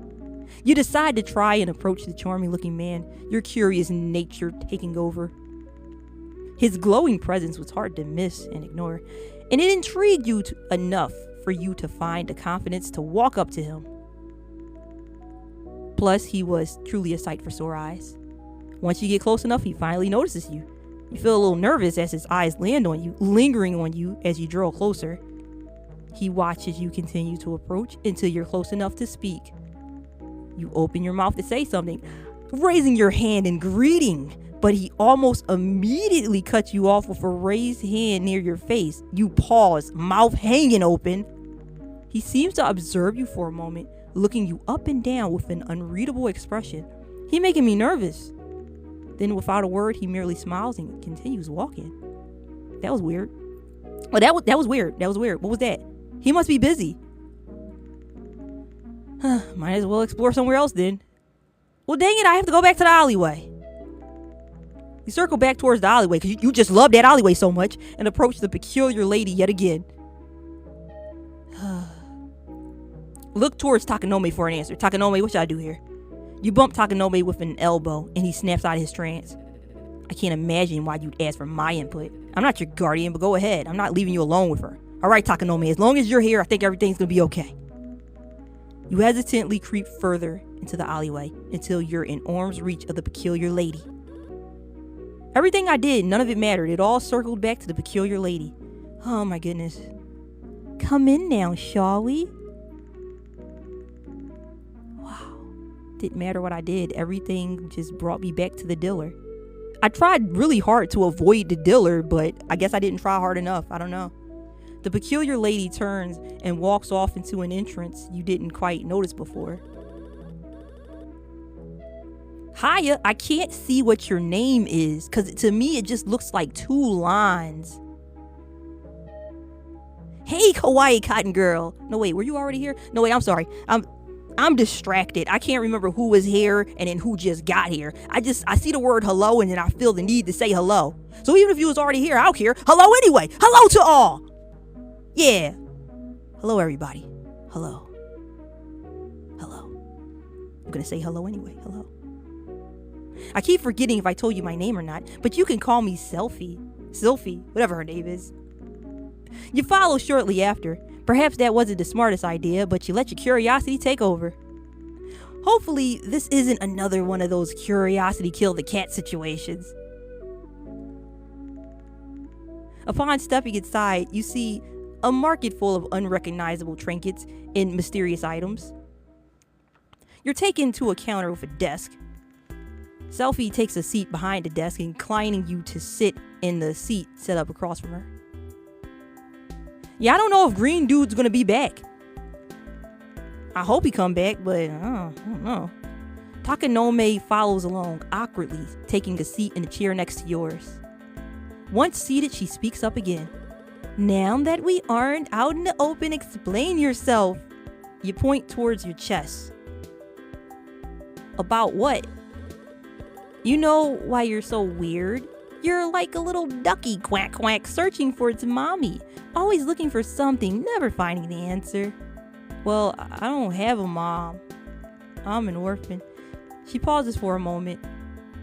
S1: You decide to try and approach the charming looking man, your curious nature taking over. His glowing presence was hard to miss and ignore, and it intrigued you enough for you to find the confidence to walk up to him. Plus, he was truly a sight for sore eyes. Once you get close enough, he finally notices you. You feel a little nervous as his eyes land on you, lingering on you as you draw closer. He watches you continue to approach until you're close enough to speak. You open your mouth to say something, raising your hand in greeting, but he almost immediately cuts you off with a raised hand near your face. You pause, mouth hanging open. He seems to observe you for a moment, looking you up and down with an unreadable expression. He making me nervous. Then without a word, he merely smiles and continues walking. That was weird. Oh, that was weird. That was weird. What was that? He must be busy. Might as well explore somewhere else then. Well, dang it, I have to go back to the alleyway. He circled back towards the alleyway, because you just love that alleyway so much, and approached the peculiar lady yet again. Look towards Takanome for an answer. Takanome, what should I do here? You bump Takanome with an elbow, and he snaps out of his trance. I can't imagine why you'd ask for my input. I'm not your guardian, but go ahead. I'm not leaving you alone with her. All right, Takanome, as long as you're here, I think everything's going to be okay. You hesitantly creep further into the alleyway until you're in arm's reach of the peculiar lady. Everything I did, none of it mattered. It all circled back to the peculiar lady. Oh my goodness. Come in now, shall we? Wow. Didn't matter what I did. Everything just brought me back to the dealer. I tried really hard to avoid the dealer, but I guess I didn't try hard enough. I don't know. The peculiar lady turns and walks off into an entrance you didn't quite notice before. Hiya, I can't see what your name is, because to me it just looks like 2 lines. Hey, kawaii cotton girl. No, wait, were you already here? No, wait, I'm sorry. I'm distracted. I can't remember who was here and then who just got here. I see the word hello and then I feel the need to say hello. So even if you was already here, I don't care. Hello anyway. Hello to all. Yeah. Hello, everybody. Hello. Hello. I'm going to say hello anyway. Hello. I keep forgetting if I told you my name or not, but you can call me Sylphie, whatever her name is. You follow shortly after. Perhaps that wasn't the smartest idea, but you let your curiosity take over. Hopefully, this isn't another one of those curiosity kill the cat situations. Upon stepping inside, you see a market full of unrecognizable trinkets and mysterious items. You're taken to a counter with a desk. Sylphie takes a seat behind the desk, inclining you to sit in the seat set up across from her. Yeah, I don't know if Green Dude's gonna be back. I hope he come back, but I don't know. Takanome follows along, awkwardly taking a seat in the chair next to yours. Once seated, she speaks up again. Now that we aren't out in the open, explain yourself. You point towards your chest. About what? You know why you're so weird? You're like a little ducky quack quack searching for its mommy. Always looking for something, never finding the answer. Well, I don't have a mom. I'm an orphan. She pauses for a moment,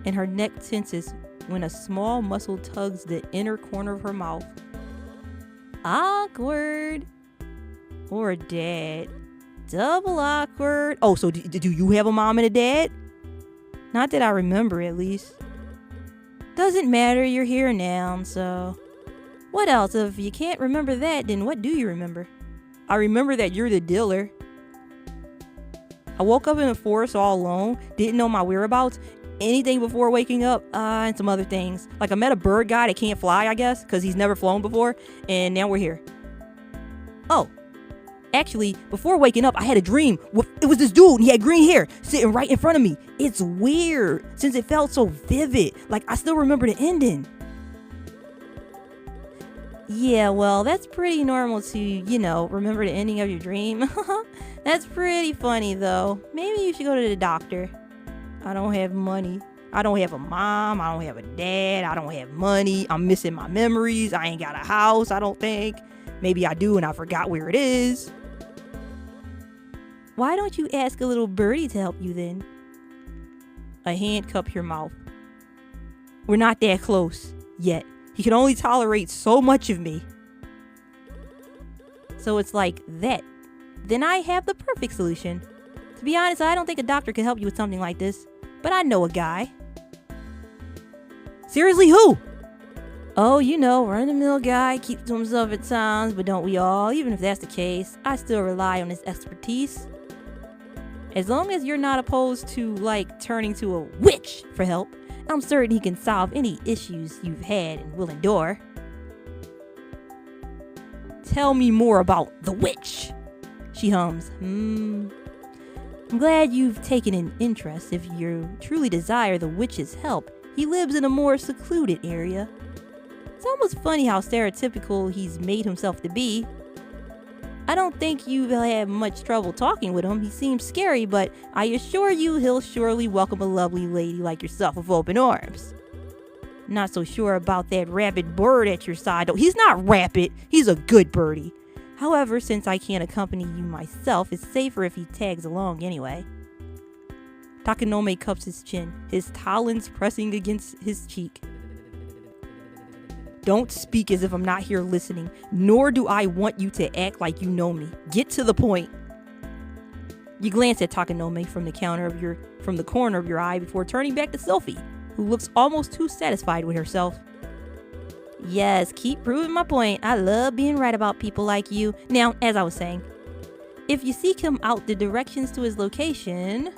S1: and her neck tenses when a small muscle tugs the inner corner of her mouth. Awkward. Or a dad. Double awkward. Oh, so do you have a mom and a dad? Not that I remember, at least. Doesn't matter, you're here now, so... What else? If you can't remember that, then what do you remember? I remember that you're the dealer. I woke up in the forest all alone, didn't know my whereabouts, anything before waking up, and some other things. Like I met a bird guy that can't fly, I guess, because he's never flown before, and now we're here. Oh. Actually, before waking up, I had a dream. It was this dude, and he had green hair, sitting right in front of me. It's weird, since it felt so vivid. Like, I still remember the ending. Yeah, well, that's pretty normal to, remember the ending of your dream. That's pretty funny, though. Maybe you should go to the doctor. I don't have money. I don't have a mom. I don't have a dad. I don't have money. I'm missing my memories. I ain't got a house, I don't think. Maybe I do and I forgot where it is. Why don't you ask a little birdie to help you then? A hand cupped your mouth. We're not that close yet. He can only tolerate so much of me. So it's like that. Then I have the perfect solution. To be honest, I don't think a doctor can help you with something like this. But I know a guy. Seriously, who? Oh, run-of-the-mill guy, keeps to himself at times, but don't we all? Even if that's the case, I still rely on his expertise. As long as you're not opposed to, turning to a witch for help, I'm certain he can solve any issues you've had and will endure. Tell me more about the witch, she hums. I'm glad you've taken an interest. If you truly desire the witch's help, he lives in a more secluded area. It's almost funny how stereotypical he's made himself to be. I don't think you've had much trouble talking with him. He seems scary, but I assure you he'll surely welcome a lovely lady like yourself with open arms. Not so sure about that rabid bird at your side, though. He's not rabid. He's a good birdie. However, since I can't accompany you myself, it's safer if he tags along anyway. Takanome cups his chin, his talons pressing against his cheek. Don't speak as if I'm not here listening, nor do I want you to act like you know me. Get to the point. You glance at Takanome from the corner of your eye before turning back to Sophie, who looks almost too satisfied with herself. Yes, keep proving my point. I love being right about people like you. Now, as I was saying, if you seek him out the directions to his location...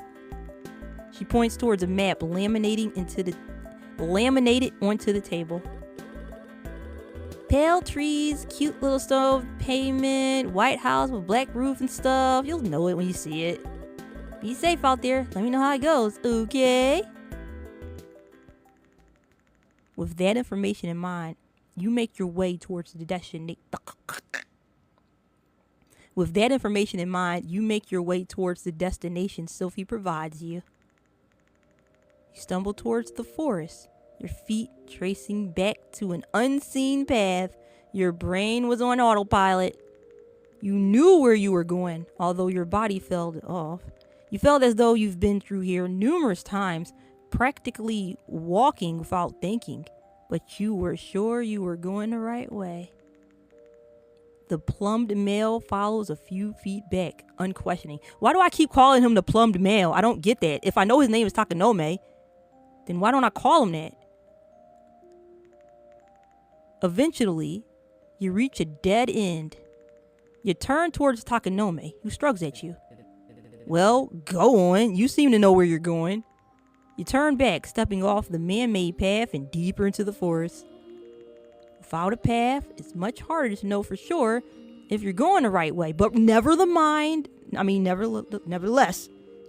S1: She points towards a map laminated onto the table. Pale trees, cute little stove, pavement, white house with black roof and stuff. You'll know it when you see it. Be safe out there. Let me know how it goes, okay? With that information in mind, you make your way towards the destination. With that information in mind, you make your way towards the destination Sophie provides you. You stumble towards the forest, your feet tracing back to an unseen path. Your brain was on autopilot. You knew where you were going, although your body felt off. You felt as though you've been through here numerous times, practically walking without thinking, but you were sure you were going the right way. The plumbed male follows a few feet back, unquestioning. Why do I keep calling him the plumbed male? I don't get that. If I know his name is Takanome, then why don't I call him that? Eventually, you reach a dead end. You turn towards Takanome, who shrugs at you. Well, go on. You seem to know where you're going. You turn back, stepping off the man-made path and deeper into the forest. Without a path, it's much harder to know for sure if you're going the right way. But nevertheless,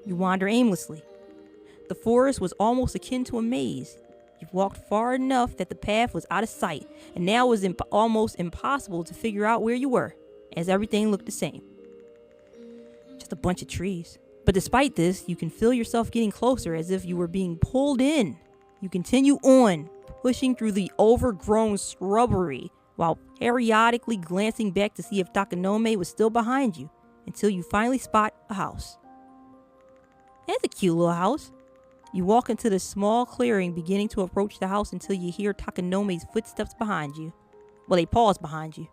S1: you wander aimlessly. The forest was almost akin to a maze. You've walked far enough that the path was out of sight, and now it was almost impossible to figure out where you were, as everything looked the same. Just a bunch of trees. But despite this, you can feel yourself getting closer as if you were being pulled in. You continue on, pushing through the overgrown shrubbery, while periodically glancing back to see if Takanome was still behind you, until you finally spot a house. It's a cute little house. You walk into the small clearing, beginning to approach the house until you hear Takanome's footsteps behind you. Well, they pause behind you.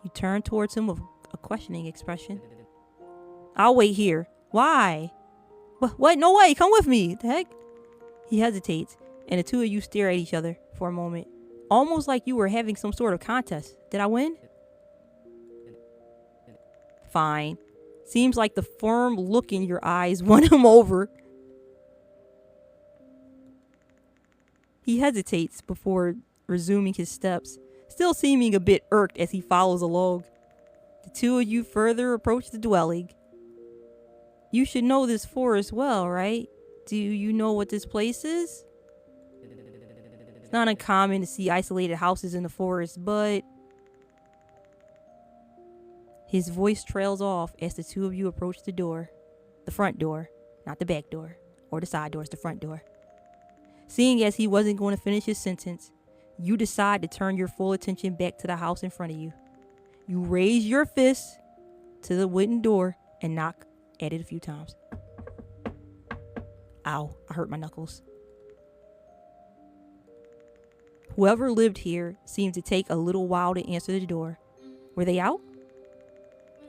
S1: You turn towards him with a questioning expression. I'll wait here. Why? What? No way. Come with me. The heck? He hesitates, and the two of you stare at each other for a moment, almost like you were having some sort of contest. Did I win? Fine. Seems like the firm look in your eyes won him over. He hesitates before resuming his steps, still seeming a bit irked as he follows along. The two of you further approach the dwelling. You should know this forest well, right? Do you know what this place is? It's not uncommon to see isolated houses in the forest, but... His voice trails off as the two of you approach the door. The front door, not the back door, or the side door, it's the front door. Seeing as he wasn't going to finish his sentence, you decide to turn your full attention back to the house in front of you. You raise your fist to the wooden door and knock at it a few times. Ow, I hurt my knuckles. Whoever lived here seemed to take a little while to answer the door. Were they out?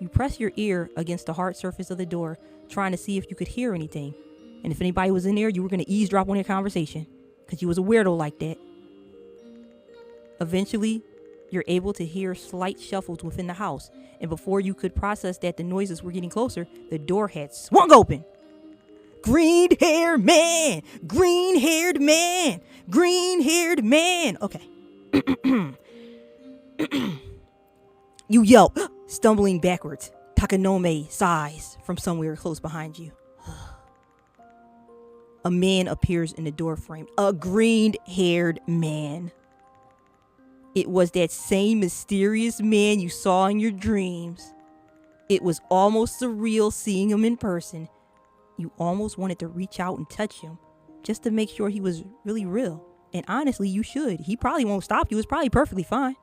S1: You press your ear against the hard surface of the door, trying to see if you could hear anything. And if anybody was in there, you were going to eavesdrop on their conversation, because you was a weirdo like that. Eventually, you're able to hear slight shuffles within the house, and before you could process that the noises were getting closer, the door had swung open. Green-haired man! Green-haired man! Green-haired man! Okay. You yelp, stumbling backwards. Takanome sighs from somewhere close behind you. A man appears in the doorframe. A green-haired man. It was that same mysterious man you saw in your dreams. It was almost surreal seeing him in person. You almost wanted to reach out and touch him, just to make sure he was really real. And honestly, you should. He probably won't stop you. It's probably perfectly fine.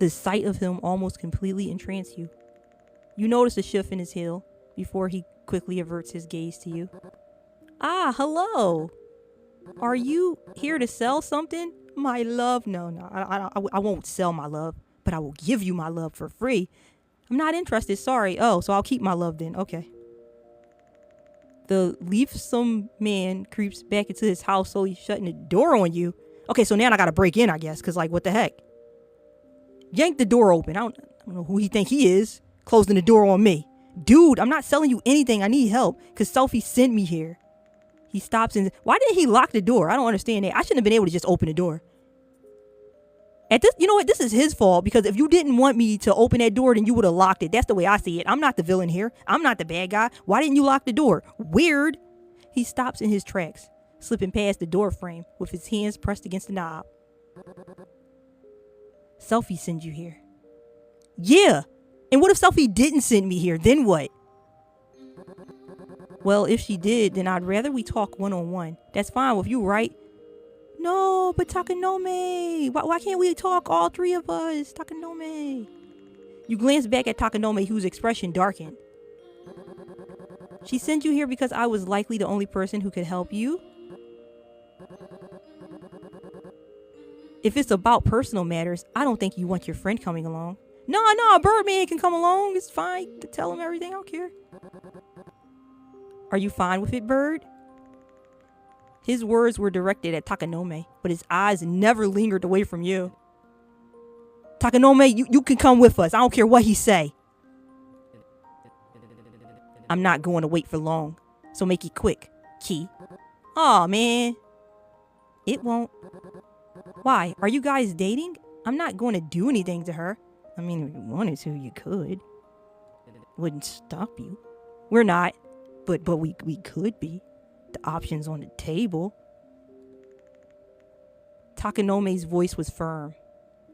S1: The sight of him almost completely entranced you. You notice a shift in his heel before he quickly averts his gaze to you. Ah, hello. Are you here to sell something? My love? No, I won't sell my love, but I will give you my love for free. I'm not interested, sorry. Oh, so I'll keep my love then, okay. The leafsome man creeps back into his house, slowly shutting the door on you. Okay, so now I gotta break in, I guess, because like, what the heck? Yank the door open. I don't know who he think he is, closing the door on me. Dude, I'm not selling you anything. I need help, because Sophie sent me here. He stops and... Why didn't he lock the door? I don't understand that. I shouldn't have been able to just open the door. At this, you know what? This is his fault, because if you didn't want me to open that door, then you would have locked it. That's the way I see it. I'm not the villain here. I'm not the bad guy. Why didn't you lock the door? Weird. He stops in his tracks, slipping past the door frame with his hands pressed against the knob. Sophie sent you here. Yeah. And what if Sophie didn't send me here? Then what? Well, if she did, then I'd rather we talk one-on-one. That's fine with you, right? No, but Takanome. Why can't we talk, all three of us? Takanome. You glance back at Takanome, whose expression darkened. She sent you here because I was likely the only person who could help you? If it's about personal matters, I don't think you want your friend coming along. No, Birdman can come along. It's fine. Tell him everything. I don't care. Are you fine with it, Bird? His words were directed at Takanome, but his eyes never lingered away from you. Takanome, you can come with us. I don't care what he say. I'm not going to wait for long, so make it quick, Key. Aw, man. It won't. Why? Are you guys dating? I'm not going to do anything to her. I mean, if you wanted to, you could. Wouldn't stop you. We're not, but we could be. The option's on the table. Takanome's voice was firm.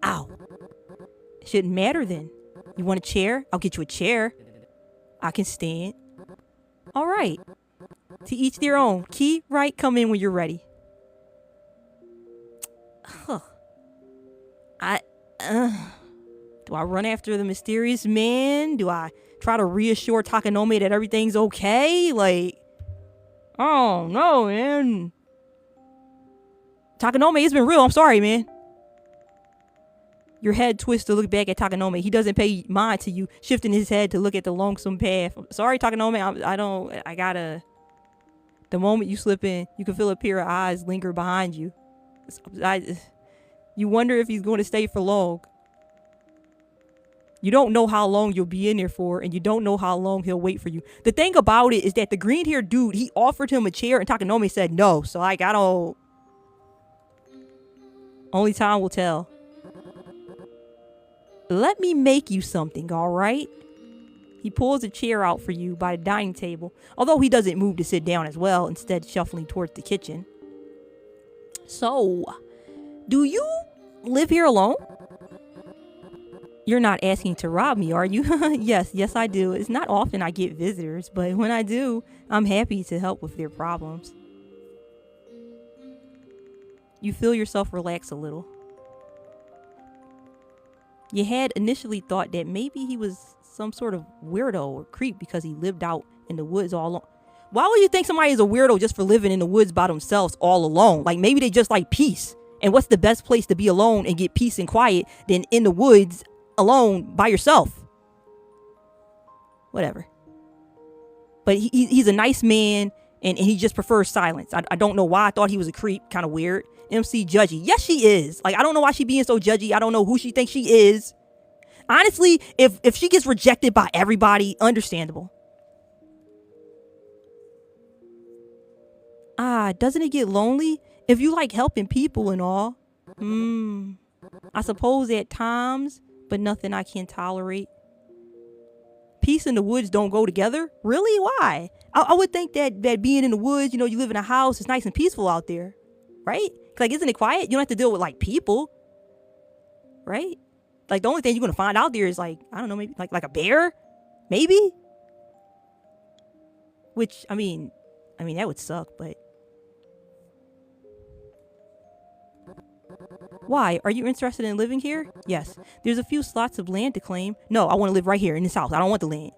S1: Ow. It shouldn't matter then. You want a chair? I'll get you a chair. I can stand. All right. To each their own. Key, right? Come in when you're ready. Huh. Do I run after the mysterious man? Do I try to reassure Takanome that everything's okay? Like, oh no, man. Takanome, it's been real. I'm sorry, man. Your head twists to look back at Takanome. He doesn't pay mind to you, shifting his head to look at the lonesome path. Sorry, Takanome. I gotta. The moment you slip in, you can feel a pair of eyes linger behind you. You wonder if he's going to stay for long. You don't know how long you'll be in there for, and you don't know how long he'll wait for you. The thing about it is that the green-haired dude, he offered him a chair, and Takanome said no. So, like, I don't... Only time will tell. Let me make you something, all right? He pulls a chair out for you by the dining table, although he doesn't move to sit down as well, instead shuffling towards the kitchen. So, do you live here alone? You're not asking to rob me, are you? Yes, I do. It's not often I get visitors, but when I do, I'm happy to help with their problems. You feel yourself relax a little. You had initially thought that maybe he was some sort of weirdo or creep because he lived out in the woods all alone. Why would you think somebody is a weirdo just for living in the woods by themselves all alone? Like, maybe they just like peace. And what's the best place to be alone and get peace and quiet than in the woods alone by yourself? Whatever. But he's a nice man, and he just prefers silence. I don't know why I thought he was a creep. Kind of weird. MC judgy. Yes, she is. Like, I don't know why she being so judgy. I don't know who she thinks she is. Honestly, if she gets rejected by everybody, understandable. Doesn't it get lonely if you like helping people and all? I suppose at times, but nothing I can tolerate. Peace and the woods don't go together? Really? Why? I would think that being in the woods, you know, you live in a house, it's nice and peaceful out there, right? Like, isn't it quiet? You don't have to deal with like people, right? Like, the only thing you're gonna find out there is like, I don't know, maybe like a bear, maybe. Which I mean that would suck, but Why? Are you interested in living here? Yes. There's a few slots of land to claim. No, I want to live right here in this house. I don't want the land.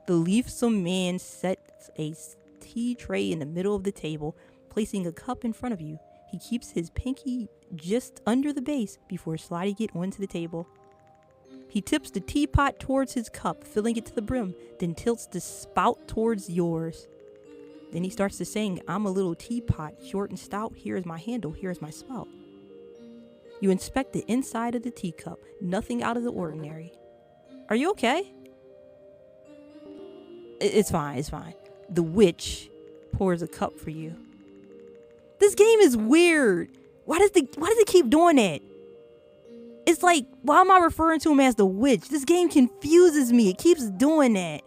S1: The leafsome man sets a tea tray in the middle of the table, placing a cup in front of you. He keeps his pinky just under the base before sliding it onto the table. He tips the teapot towards his cup, filling it to the brim, then tilts the spout towards yours. Then he starts to sing, I'm a little teapot, short and stout. Here is my handle, here is my spout. You inspect the inside of the teacup. Nothing out of the ordinary. Are you okay? It's fine, it's fine. The witch pours a cup for you. This game is weird. Why does it keep doing that? It's like, why am I referring to him as the witch? This game confuses me. It keeps doing that.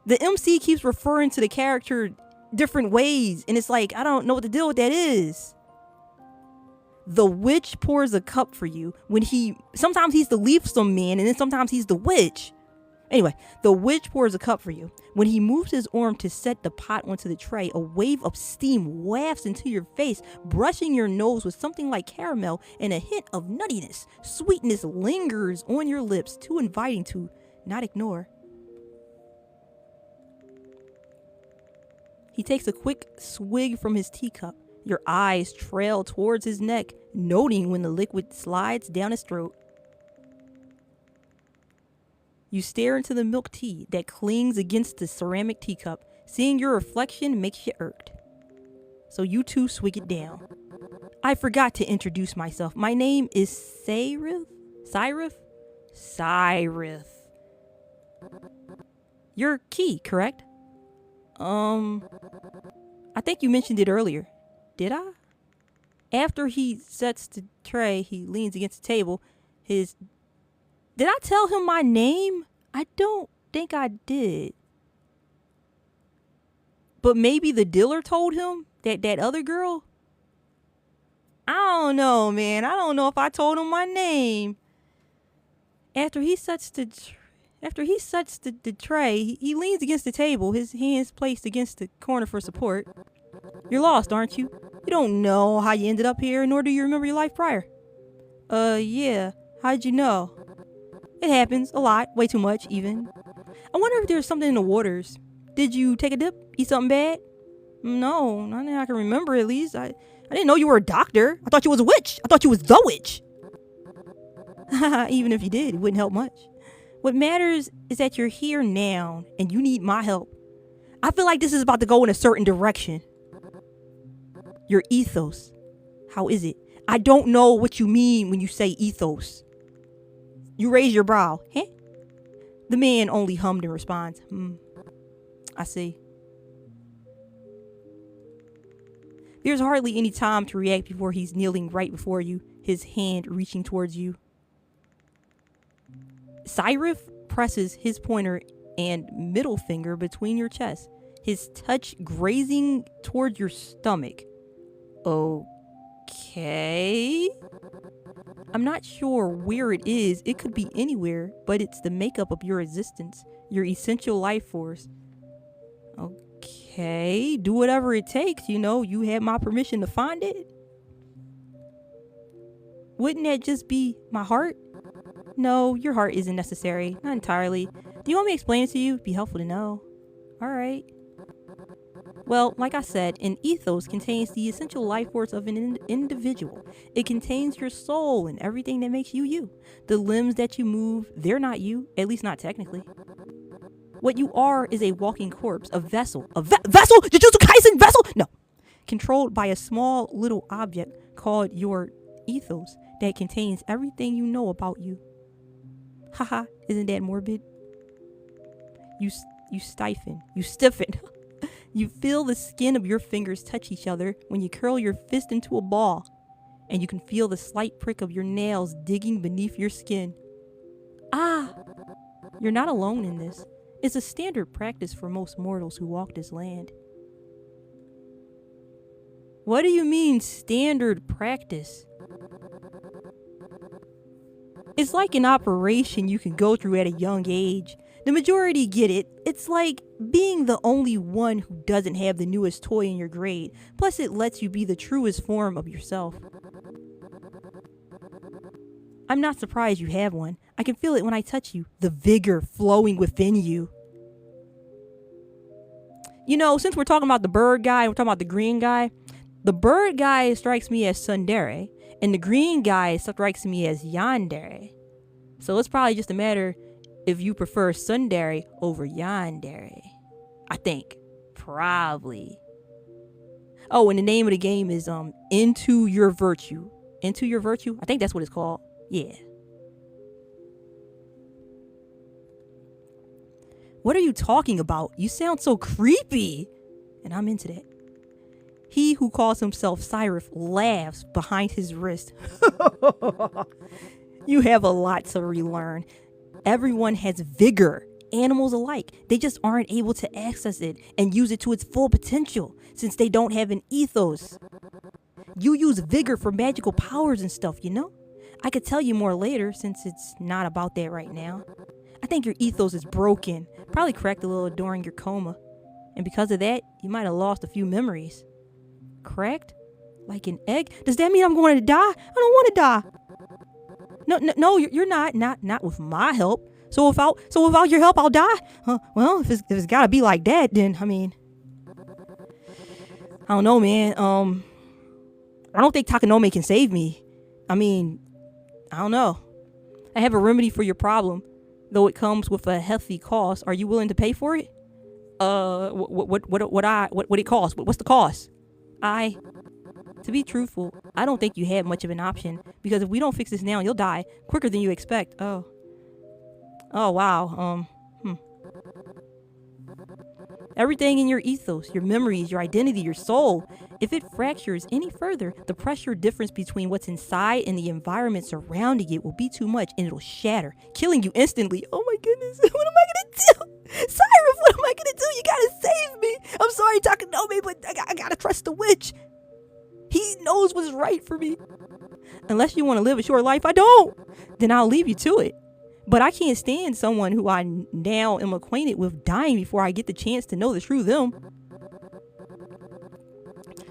S1: The MC keeps referring to the character different ways, and it's like, I don't know what the deal with that is. The witch pours a cup for you when sometimes he's the leafsome man, and then sometimes he's the witch. Anyway, the witch pours a cup for you. When he moves his arm to set the pot onto the tray, a wave of steam wafts into your face, brushing your nose with something like caramel and a hint of nuttiness. Sweetness lingers on your lips, too inviting to not ignore. He takes a quick swig from his teacup. Your eyes trail towards his neck, noting when the liquid slides down his throat. You stare into the milk tea that clings against the ceramic teacup. Seeing your reflection makes you irked. So you two swig it down. I forgot to introduce myself. My name is Cyrith? Cyrith. You're Key, correct? I think you mentioned it earlier. Did I? After he sets the tray, he leans against the table. Did I tell him my name? I don't think I did. But maybe the dealer told him that other girl? I don't know, man. I don't know if I told him my name. After he sets the tray, he leans against the table, his hands placed against the corner for support. You're lost, aren't you? You don't know how you ended up here, nor do you remember your life prior. Yeah. How'd you know? It happens a lot, way too much, even. I wonder if there's something in the waters. Did you take a dip? Eat something bad? No, not that I can remember, at least. I didn't know you were a doctor. I thought you was a witch. I thought you was the witch. Even if you did, it wouldn't help much. What matters is that you're here now, and you need my help. I feel like this is about to go in a certain direction. Your ethos. How is it? I don't know what you mean when you say ethos. You raise your brow. Huh? The man only hummed in response. I see. There's hardly any time to react before he's kneeling right before you, his hand reaching towards you. Cyrith presses his pointer and middle finger between your chest, his touch grazing toward your stomach. Okay. I'm not sure where it is. It could be anywhere, but it's the makeup of your existence, your essential life force. Okay, do whatever it takes, you have my permission to find it. Wouldn't that just be my heart? No, your heart isn't necessary, not entirely. Do you want me to explain it to you? It'd be helpful to know. All right. Well, like I said, an ethos contains the essential life force of an individual. It contains your soul and everything that makes you you. The limbs that you move, they're not you, at least not technically. What you are is a walking corpse, a vessel. Vessel? Jujutsu Kaisen vessel? No. Controlled by a small little object called your ethos that contains everything you know about you. Haha, isn't that morbid? You stiffen. You feel the skin of your fingers touch each other when you curl your fist into a ball, and you can feel the slight prick of your nails digging beneath your skin. You're not alone in this. It's a standard practice for most mortals who walk this land. What do you mean, standard practice? It's like an operation you can go through at a young age. The majority get it. It's like being the only one who doesn't have the newest toy in your grade. Plus, it lets you be the truest form of yourself. I'm not surprised you have one. I can feel it when I touch you, the vigor flowing within you. You know, since we're talking about the bird guy and we're talking about the green guy, the bird guy strikes me as tsundere, and the green guy strikes me as yandere. So it's probably just a matter if you prefer tsundere over yandere. I think. Probably. Oh, and the name of the game is Into Your Virtue. Into Your Virtue? I think that's what it's called. Yeah. What are you talking about? You sound so creepy. And I'm into that. He who calls himself Cyrus laughs behind his wrist. You have a lot to relearn. Everyone has vigor, animals alike. They just aren't able to access it and use it to its full potential since they don't have an ethos. You use vigor for magical powers and stuff, you know? I could tell you more later since it's not about that right now. I think your ethos is broken. Probably cracked a little during your coma. And because of that, you might have lost a few memories. Cracked? Like an egg? Does that mean I'm going to die? I don't want to die. No, you're not with my help. So without your help, I'll die. Well, if it's gotta be like that, then I mean, I don't know, man. I don't think Takanome can save me. I mean, I don't know. I have a remedy for your problem, though it comes with a hefty cost. Are you willing to pay for it? What it cost? What's the cost? To be truthful, I don't think you have much of an option, because if we don't fix this now, you'll die quicker than you expect. Oh wow. Everything in your ethos, your memories, your identity, your soul, if it fractures any further, the pressure difference between what's inside and the environment surrounding it will be too much, and it'll shatter, killing you instantly. Oh my goodness, what am I gonna do? Cyrus, what am I gonna do? You gotta save me. I'm sorry, Takanome, but I gotta trust the witch. He knows what's right for me. Unless you want to live a short life, I don't. Then I'll leave you to it. But I can't stand someone who I now am acquainted with dying before I get the chance to know the true them.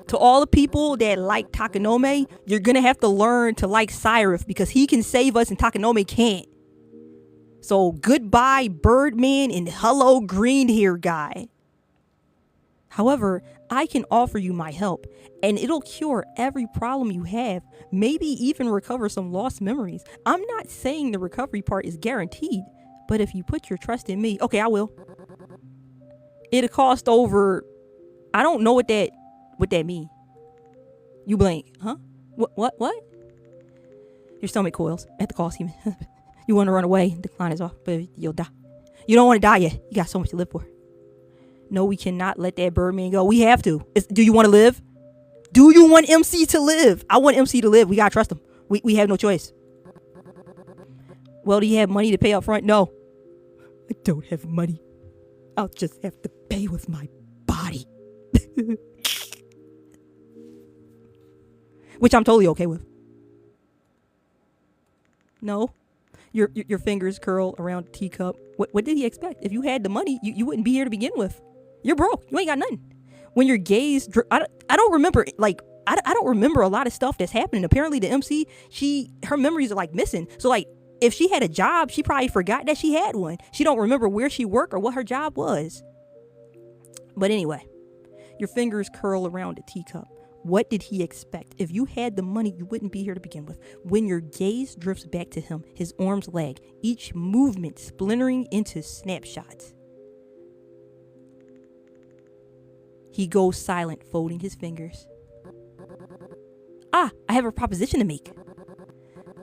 S1: To all the people that like Takanome, you're going to have to learn to like Cyrus, because he can save us and Takanome can't. So goodbye, Birdman, and hello, green hair guy. However, I can offer you my help, and it'll cure every problem you have, maybe even recover some lost memories. I'm not saying the recovery part is guaranteed, but if you put your trust in me, okay, I will. It'll cost over, I don't know what that mean. You blank, huh? What? Your stomach coils at the cost. You want to run away, decline is off, but you'll die. You don't want to die yet. You got so much to live for. No, we cannot let that Birdman go. We have to. Do you want to live? Do you want MC to live? I want MC to live. We gotta trust him. We have no choice. Well, do you have money to pay up front? No. I don't have money. I'll just have to pay with my body. Which I'm totally okay with. No. Your fingers curl around the teacup. What did he expect? If you had the money, you wouldn't be here to begin with. You're broke. You ain't got nothing. When your gaze, I don't remember, like, I don't remember a lot of stuff that's happening. Apparently the MC, her memories are like missing. So like, if she had a job, she probably forgot that she had one. She don't remember where she worked or what her job was. But anyway, your fingers curl around the teacup. What did he expect? If you had the money, you wouldn't be here to begin with. When your gaze drifts back to him, his arms lag, each movement splintering into snapshots. He goes silent, folding his fingers. I have a proposition to make.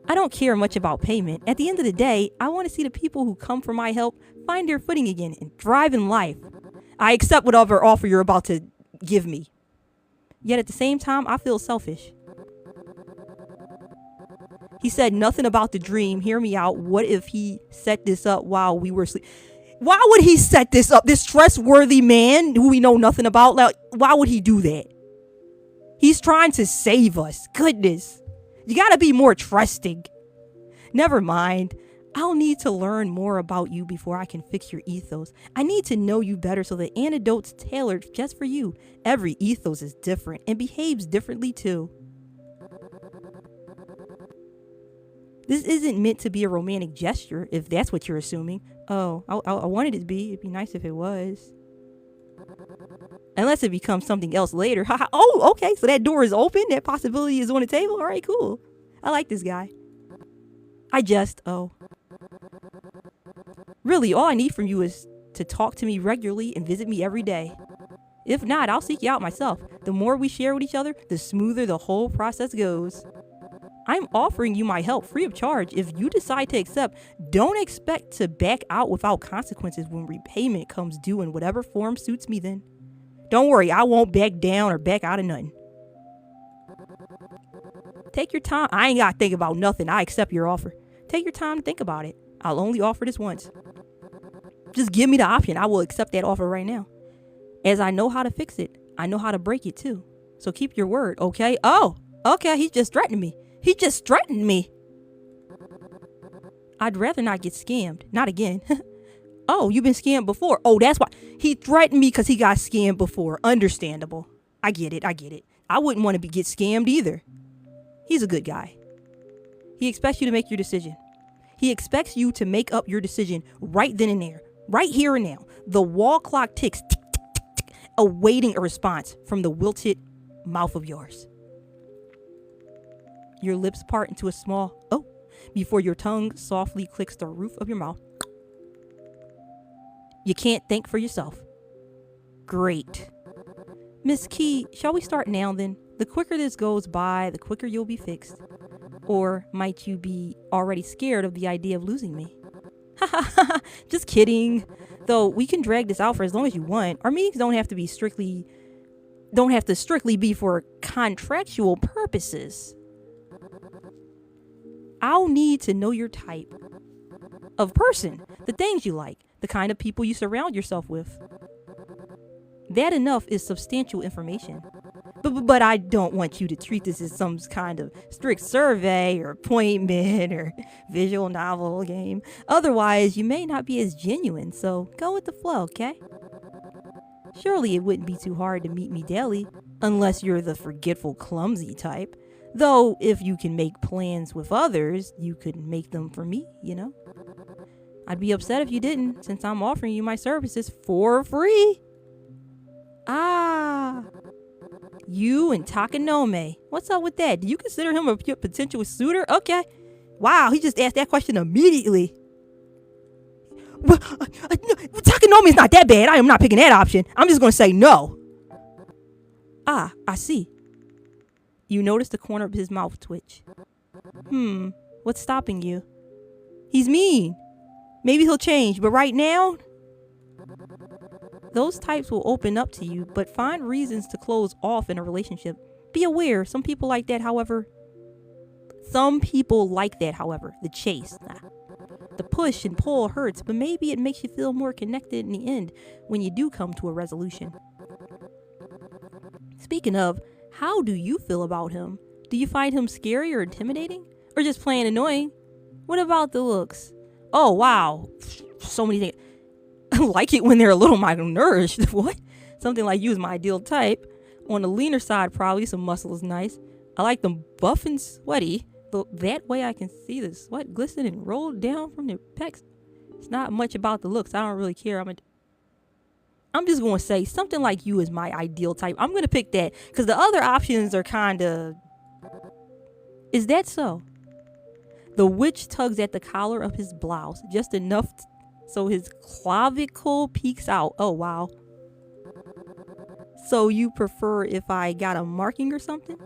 S1: I don't care much about payment. At the end of the day, I want to see the people who come for my help find their footing again and thrive in life. I accept whatever offer you're about to give me. Yet at the same time, I feel selfish. He said nothing about the dream. Hear me out. What if he set this up while we were asleep? Why would he set this up? This trustworthy man who we know nothing about. Like, why would he do that? He's trying to save us. Goodness. You got to be more trusting. Never mind. I'll need to learn more about you before I can fix your ethos. I need to know you better so the antidote's tailored just for you. Every ethos is different and behaves differently too. This isn't meant to be a romantic gesture, if that's what you're assuming. Oh, I wanted it to be. It'd be nice if it was. Unless it becomes something else later. Oh, okay, so that door is open? That possibility is on the table? All right, cool. I like this guy. Really, all I need from you is to talk to me regularly and visit me every day. If not, I'll seek you out myself. The more we share with each other, the smoother the whole process goes. I'm offering you my help free of charge. If you decide to accept, don't expect to back out without consequences when repayment comes due in whatever form suits me then. Don't worry, I won't back down or back out of nothing. Take your time. I ain't got to think about nothing. I accept your offer. Take your time to think about it. I'll only offer this once. Just give me the option. I will accept that offer right now. As I know how to fix it, I know how to break it too. So keep your word, okay? Oh, okay, he's just threatening me. He just threatened me. I'd rather not get scammed. Not again. Oh, you've been scammed before. Oh, that's why. He threatened me because he got scammed before. Understandable. I get it. I wouldn't want to get scammed either. He's a good guy. He expects you to make your decision. He expects you to make up your decision right then and there. Right here and now. The wall clock ticks, tick, tick, tick, tick, awaiting a response from the wilted mouth of yours. Your lips part into a small oh before your tongue softly clicks the roof of your mouth. You can't think for yourself. Great. Miss Key, shall we start now then? The quicker this goes by, the quicker you'll be fixed. Or might you be already scared of the idea of losing me? Just kidding. Though we can drag this out for as long as you want. Our meetings don't have to strictly be for contractual purposes. I'll need to know your type of person, the things you like, the kind of people you surround yourself with. That enough is substantial information. But I don't want you to treat this as some kind of strict survey or appointment or visual novel game. Otherwise, you may not be as genuine, so go with the flow, okay? Surely it wouldn't be too hard to meet me daily, unless you're the forgetful, clumsy type. Though, if you can make plans with others, you could make them for me, you know? I'd be upset if you didn't, since I'm offering you my services for free. Ah, you and Takanome. What's up with that? Do you consider him a potential suitor? Okay. Wow, he just asked that question immediately. Takanome is not that bad. I am not picking that option. I'm just going to say no. Ah, I see. You notice the corner of his mouth twitch. What's stopping you? He's mean. Maybe he'll change, but right now, those types will open up to you, but find reasons to close off in a relationship. Be aware, some people like that, however. The chase. The push and pull hurts, but maybe it makes you feel more connected in the end when you do come to a resolution. Speaking of, how do you feel about him? Do you find him scary or intimidating? Or just plain annoying? What about the looks? Oh, wow. So many things. I like it when they're a little malnourished. What? Something like you is my ideal type. On the leaner side, probably some muscle is nice. I like them buff and sweaty. That way I can see the sweat glisten and roll down from their pecs. It's not much about the looks. I don't really care. I'm just going to say something like you is my ideal type. I'm going to pick that because the other options are kind of... Is that so? The witch tugs at the collar of his blouse just enough so his clavicle peeks out. Oh, wow. So you prefer if I got a marking or something?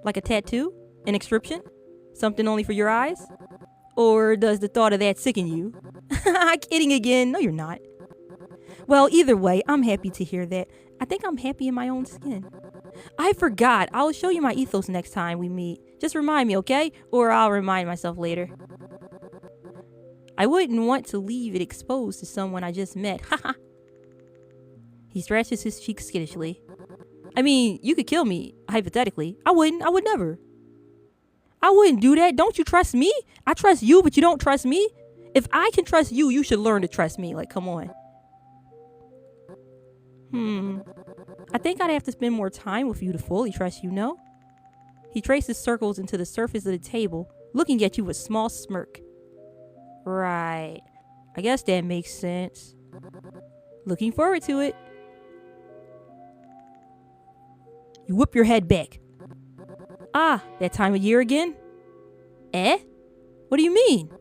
S1: Like a tattoo? An inscription? Something only for your eyes? Or does the thought of that sicken you? Kidding again. No, you're not. Well, either way, I'm happy to hear that. I think I'm happy in my own skin. I forgot. I'll show you my ethos next time we meet. Just remind me, okay? Or I'll remind myself later. I wouldn't want to leave it exposed to someone I just met. Haha. He scratches his cheek skittishly. I mean, you could kill me, hypothetically. I wouldn't. I would never. I wouldn't do that. Don't you trust me? I trust you, but you don't trust me? If I can trust you, you should learn to trust me. Like, come on. I think I'd have to spend more time with you to fully trust you, no? He traces circles into the surface of the table, looking at you with a small smirk. Right. I guess that makes sense. Looking forward to it. You whip your head back. Ah, that time of year again? Eh? What do you mean?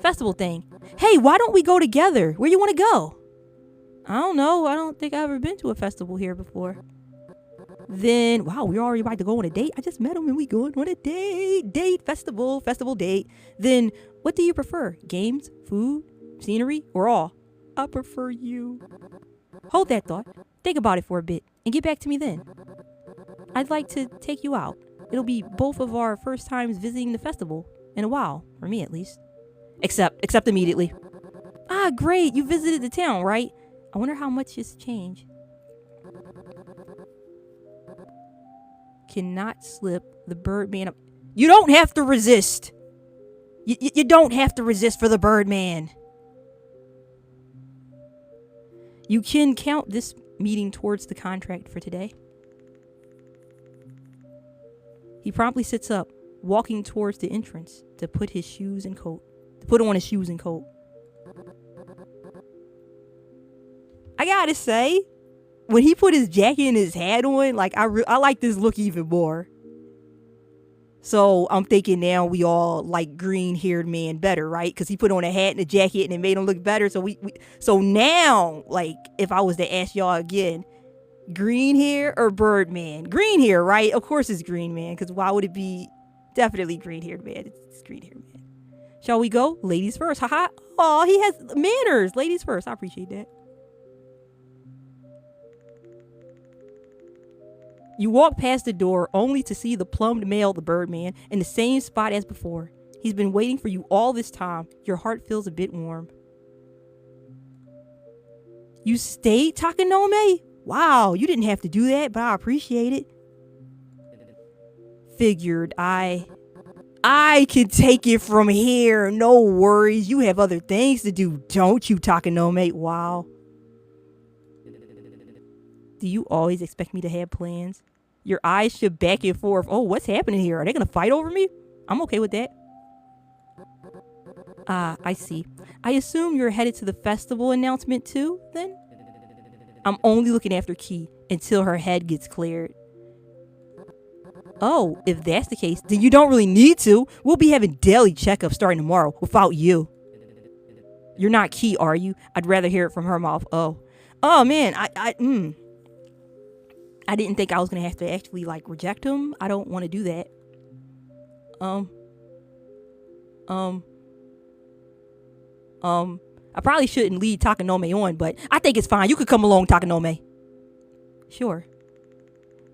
S1: Festival thing. Hey, why don't we go together? Where you want to go? I don't know. I don't think I've ever been to a festival here before. Then, wow, we're already about to go on a date. I just met him and we going on a date. Date, festival date. Then, what do you prefer? Games, food, scenery, or all? I prefer you. Hold that thought. Think about it for a bit and get back to me then. I'd like to take you out. It'll be both of our first times visiting the festival in a while, for me at least. Except immediately. Ah, great. You visited the town, right? I wonder how much it's changed. Cannot slip the Birdman up. You don't have to resist. You don't have to resist for the Birdman. You can count this meeting towards the contract for today. He promptly sits up, walking towards the entrance to put on his shoes and coat. I gotta say, when he put his jacket and his hat on, like I like this look even more. So I'm thinking now we all like green-haired man better, right? Because he put on a hat and a jacket and it made him look better. So so now, like, if I was to ask y'all again, green hair or Birdman? Green hair, right? Of course it's green man, because why would it be? Definitely green-haired man. It's green-haired man. Shall we go? Ladies first. Haha. Oh, he has manners. Ladies first. I appreciate that. You walk past the door only to see the plumbed male, the Birdman, in the same spot as before. He's been waiting for you all this time. Your heart feels a bit warm. You stayed, Takanome? Wow, you didn't have to do that, but I appreciate it. Figured I can take it from here. No worries. You have other things to do, don't you, Takanome? Wow. Do you always expect me to have plans? Your eyes shift back and forth. Oh, what's happening here? Are they going to fight over me? I'm okay with that. Ah, I see. I assume you're headed to the festival announcement too, then? I'm only looking after Key until her head gets cleared. Oh, if that's the case, then you don't really need to. We'll be having daily checkups starting tomorrow without you. You're not Key, are you? I'd rather hear it from her mouth. Oh man, I didn't think I was gonna have to actually like reject him. I don't want to do that. I probably shouldn't lead Takanome on, but I think it's fine. You could come along, Takanome. Sure.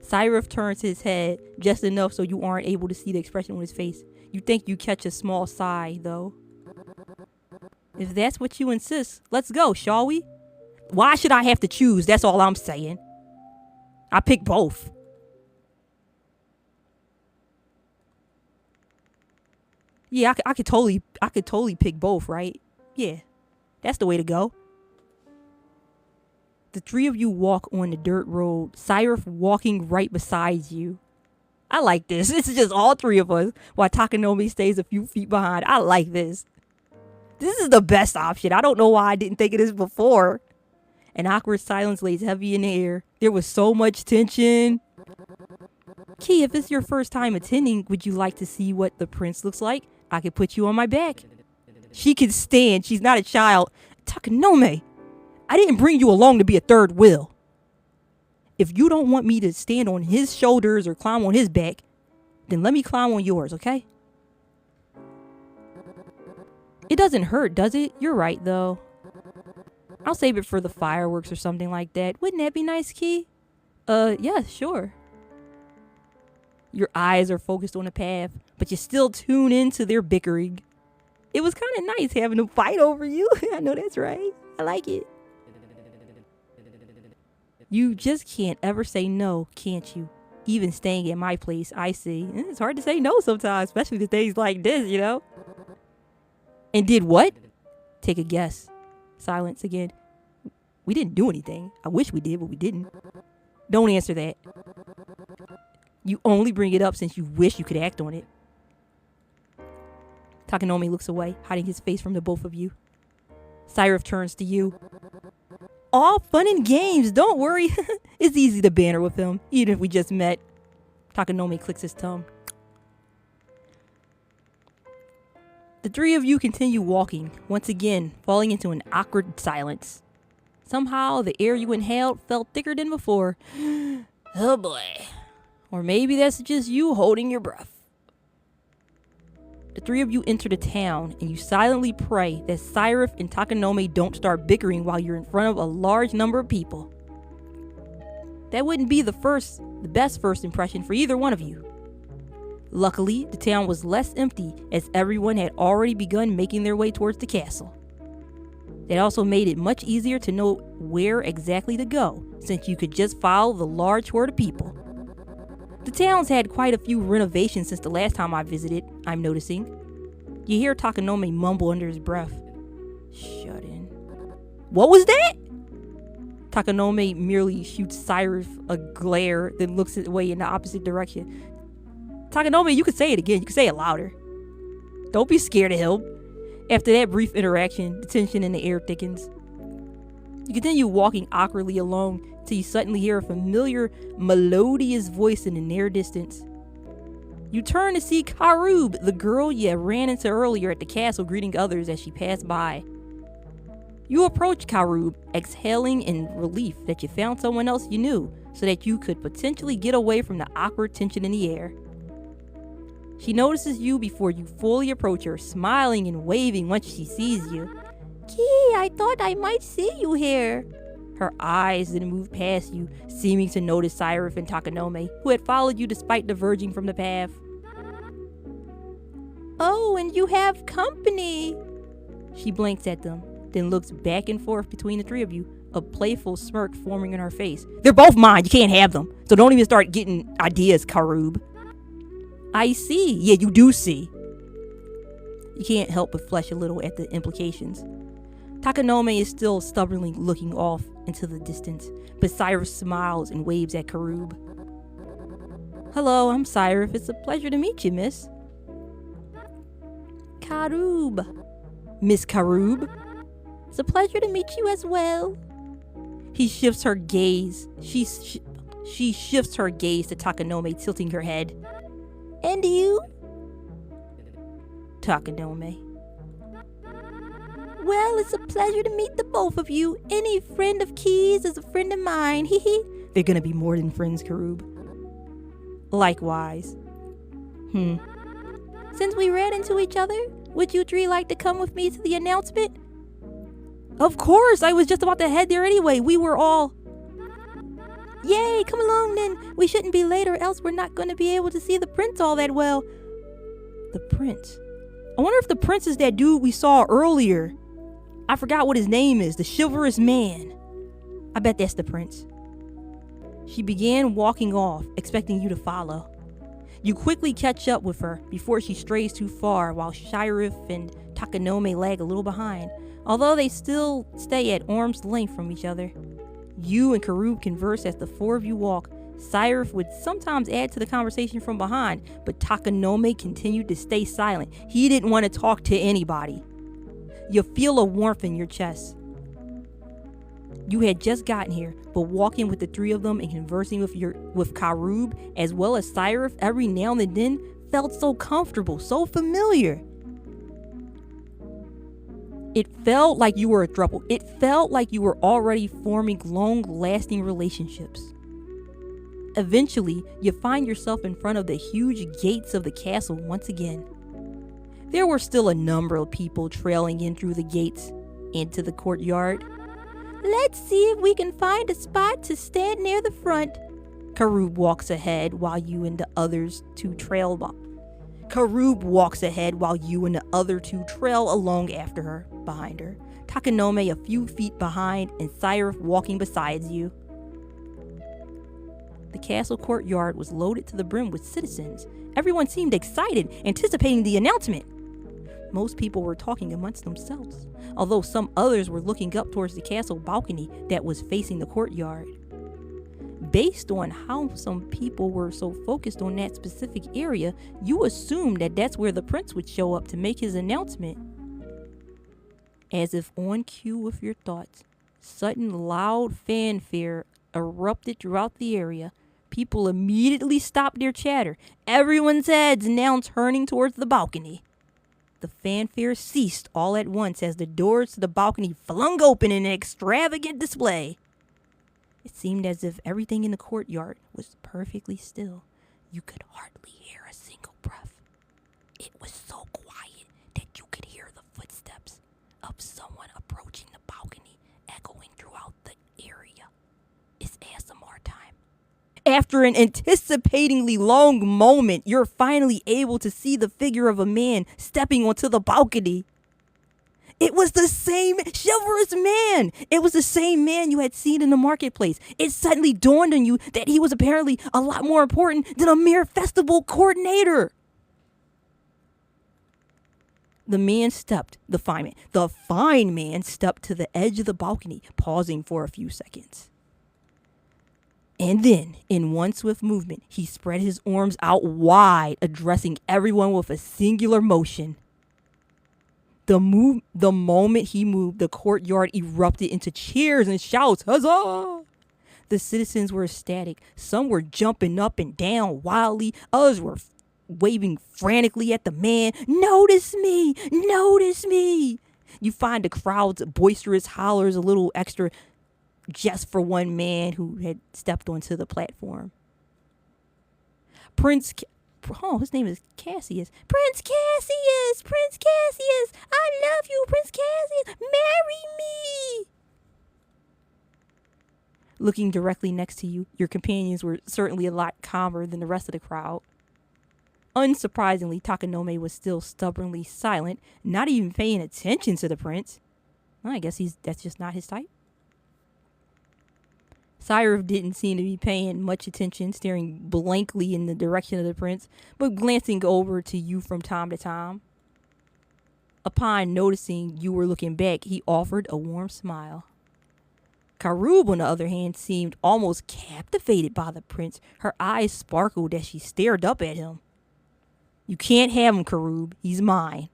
S1: Cyrus turns his head just enough so you aren't able to see the expression on his face. You think you catch a small sigh, though. If that's what you insist, let's go, shall we? Why should I have to choose? That's all I'm saying. I pick both. Yeah, I could totally pick both, right? Yeah, that's the way to go. The three of you walk on the dirt road, Cyrus walking right beside you. I like this. It's just all three of us, while Takanome stays a few feet behind. I like this. This is the best option. I don't know why I didn't think of this before. An awkward silence lays heavy in the air. There was so much tension. Key, if it's your first time attending, would you like to see what the prince looks like? I could put you on my back. She can stand. She's not a child. Takanome, I didn't bring you along to be a third wheel. If you don't want me to stand on his shoulders or climb on his back, then let me climb on yours, okay? It doesn't hurt, does it? You're right, though. I'll save it for the fireworks or something like that. Wouldn't that be nice, Key? Yeah, sure. Your eyes are focused on the path, but you still tune into their bickering. It was kind of nice having them fight over you. I know that's right. I like it. You just can't ever say no, can't you? Even staying at my place, I see. It's hard to say no sometimes, especially to things like this, you know? And did what? Take a guess. Silence again. We didn't do anything. I wish we did, but we didn't. Don't answer that. You only bring it up since you wish you could act on it. Takanome looks away, hiding his face from the both of you. Cyrus turns to you. All fun and games, don't worry. It's easy to banter with him, even if we just met. Takanome clicks his tongue. The three of you continue walking, once again falling into an awkward silence. Somehow, the air you inhaled felt thicker than before. Oh boy. Or maybe that's just you holding your breath. The three of you enter the town, and you silently pray that Cyrus and Takanome don't start bickering while you're in front of a large number of people. That wouldn't be the best first impression for either one of you. Luckily, the town was less empty, as everyone had already begun making their way towards the castle. That also made it much easier to know where exactly to go, since you could just follow the large horde of people. The town's had quite a few renovations since the last time I visited, I'm noticing. You hear Takanome mumble under his breath. Shut in. What was that? Takanome merely shoots Cyrus a glare, then looks away in the opposite direction. Takanome, you could say it again. You could say it louder. Don't be scared of him. After that brief interaction, the tension in the air thickens. You continue walking awkwardly along till you suddenly hear a familiar, melodious voice in the near distance. You turn to see Karub, the girl you ran into earlier at the castle, greeting others as she passed by. You approach Karub, exhaling in relief that you found someone else you knew, so that you could potentially get away from the awkward tension in the air. She notices you before you fully approach her, smiling and waving once she sees you. Gee, I thought I might see you here. Her eyes then move past you, seeming to notice Cyrus and Takanome, who had followed you despite diverging from the path. Oh, and you have company. She blinks at them, then looks back and forth between the three of you, a playful smirk forming in her face. They're both mine, you can't have them, so don't even start getting ideas, Karub. I see. Yeah, you do see. You can't help but flesh a little at the implications. Takanome is still stubbornly looking off into the distance, but Cyrus smiles and waves at Karub. Hello, I'm Cyrus. It's a pleasure to meet you, miss. Karub. Miss Karub. It's a pleasure to meet you as well. He shifts her gaze. She shifts her gaze to Takanome, tilting her head. And you? Takanome. Well, it's a pleasure to meet the both of you. Any friend of Key's is a friend of mine. Hee. They're gonna be more than friends, Karub. Likewise. Since we ran into each other, would you three like to come with me to the announcement? Of course! I was just about to head there anyway. We were all... Yay! Come along then. We shouldn't be late or else we're not going to be able to see the prince all that well. The prince? I wonder if the prince is that dude we saw earlier. I forgot what his name is. The chivalrous man. I bet that's the prince. She began walking off, expecting you to follow. You quickly catch up with her before she strays too far, while Cyrus and Takanome lag a little behind, although they still stay at arm's length from each other. You and Karub converse as the four of you walk. Cyrus would sometimes add to the conversation from behind, but Takanome continued to stay silent. He didn't want to talk to anybody. You feel a warmth in your chest. You had just gotten here, but walking with the three of them and conversing with Karub as well as Cyrus every now and then felt so comfortable, so familiar. It felt like you were a throuple. It felt like you were already forming long-lasting relationships. Eventually, you find yourself in front of the huge gates of the castle once again. There were still a number of people trailing in through the gates into the courtyard. Let's see if we can find a spot to stand near the front. Karub walks ahead while you and the other two trail along after her, behind her. Takanome a few feet behind and Cyrus walking beside you. The castle courtyard was loaded to the brim with citizens. Everyone seemed excited, anticipating the announcement. Most people were talking amongst themselves, although some others were looking up towards the castle balcony that was facing the courtyard. Based on how some people were so focused on that specific area, you assumed that that's where the prince would show up to make his announcement. As if on cue with your thoughts, sudden loud fanfare erupted throughout the area. People immediately stopped their chatter, everyone's heads now turning towards the balcony. The fanfare ceased all at once as the doors to the balcony flung open in an extravagant display. It seemed as if everything in the courtyard was perfectly still. You could hardly hear a single breath. It was so quiet that you could hear the footsteps of someone approaching the balcony echoing throughout the area. It's ASMR time. After an anticipatingly long moment, you're finally able to see the figure of a man stepping onto the balcony. It was the same chivalrous man. It was the same man you had seen in the marketplace. It suddenly dawned on you that he was apparently a lot more important than a mere festival coordinator. The fine man stepped to the edge of the balcony, pausing for a few seconds. And then, in one swift movement, he spread his arms out wide, addressing everyone with a singular motion. The moment he moved, the courtyard erupted into cheers and shouts. Huzzah! The citizens were ecstatic. Some were jumping up and down wildly. Others were waving frantically at the man. Notice me! Notice me! You find the crowd's boisterous hollers a little extra just for one man who had stepped onto the platform. His name is Cassius. Prince Cassius! Prince Cassius! I love you, Prince Cassius! Marry me! Looking directly next to you, your companions were certainly a lot calmer than the rest of the crowd. Unsurprisingly, Takanome was still stubbornly silent, not even paying attention to the prince. Well, I guess that's just not his type. Cyrus didn't seem to be paying much attention, staring blankly in the direction of the prince, but glancing over to you from time to time. Upon noticing you were looking back, he offered a warm smile. Karub, on the other hand, seemed almost captivated by the prince. Her eyes sparkled as she stared up at him. You can't have him, Karub. He's mine.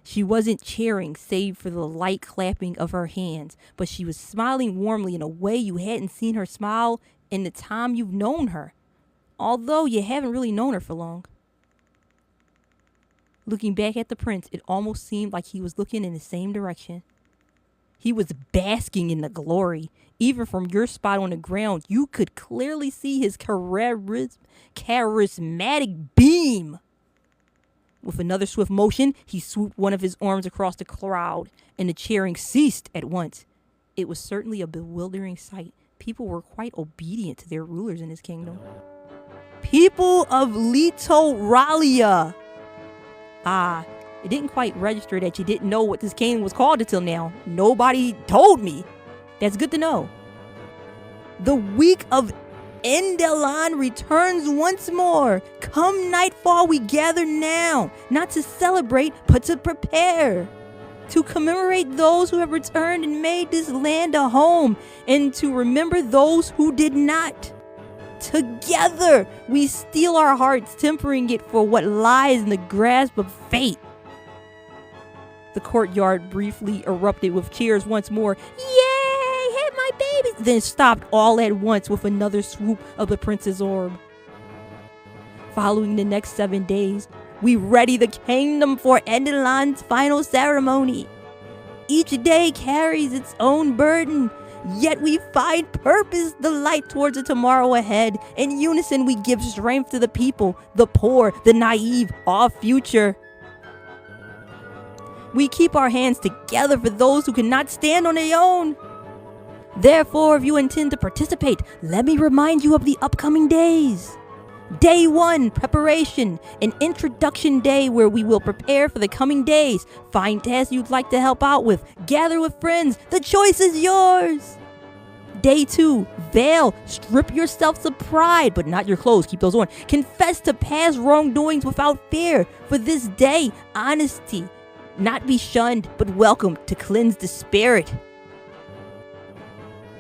S1: She wasn't cheering, save for the light clapping of her hands, but she was smiling warmly in a way you hadn't seen her smile in the time you've known her, although you haven't really known her for long. Looking back at the prince, it almost seemed like he was looking in the same direction. He was basking in the glory. Even from your spot on the ground, you could clearly see his charismatic beam. With another swift motion, he swooped one of his arms across the crowd, and the cheering ceased at once. It was certainly a bewildering sight. People were quite obedient to their rulers in his kingdom. People of Litoralia! It didn't quite register that you didn't know what this kingdom was called until now. Nobody told me. That's good to know. The week of Endelan returns once more. Come nightfall, we gather now, not to celebrate, but to prepare. To commemorate those who have returned and made this land a home, and to remember those who did not. Together, we steel our hearts, tempering it for what lies in the grasp of fate. The courtyard briefly erupted with cheers once more. Yay! Hit my babies! Then stopped all at once with another swoop of the prince's orb. Following the next 7 days, we ready the kingdom for Endelan's final ceremony. Each day carries its own burden, yet we find purpose, the light towards a tomorrow ahead. In unison, we give strength to the people, the poor, the naive, our future. We keep our hands together for those who cannot stand on their own. Therefore, if you intend to participate, let me remind you of the upcoming days. Day 1, preparation, an introduction day where we will prepare for the coming days. Find tasks you'd like to help out with. Gather with friends. The choice is yours. Day 2, veil. Strip yourselves of pride, but not your clothes. Keep those on. Confess to past wrongdoings without fear. For this day, honesty. Not be shunned, but welcome to cleanse the spirit.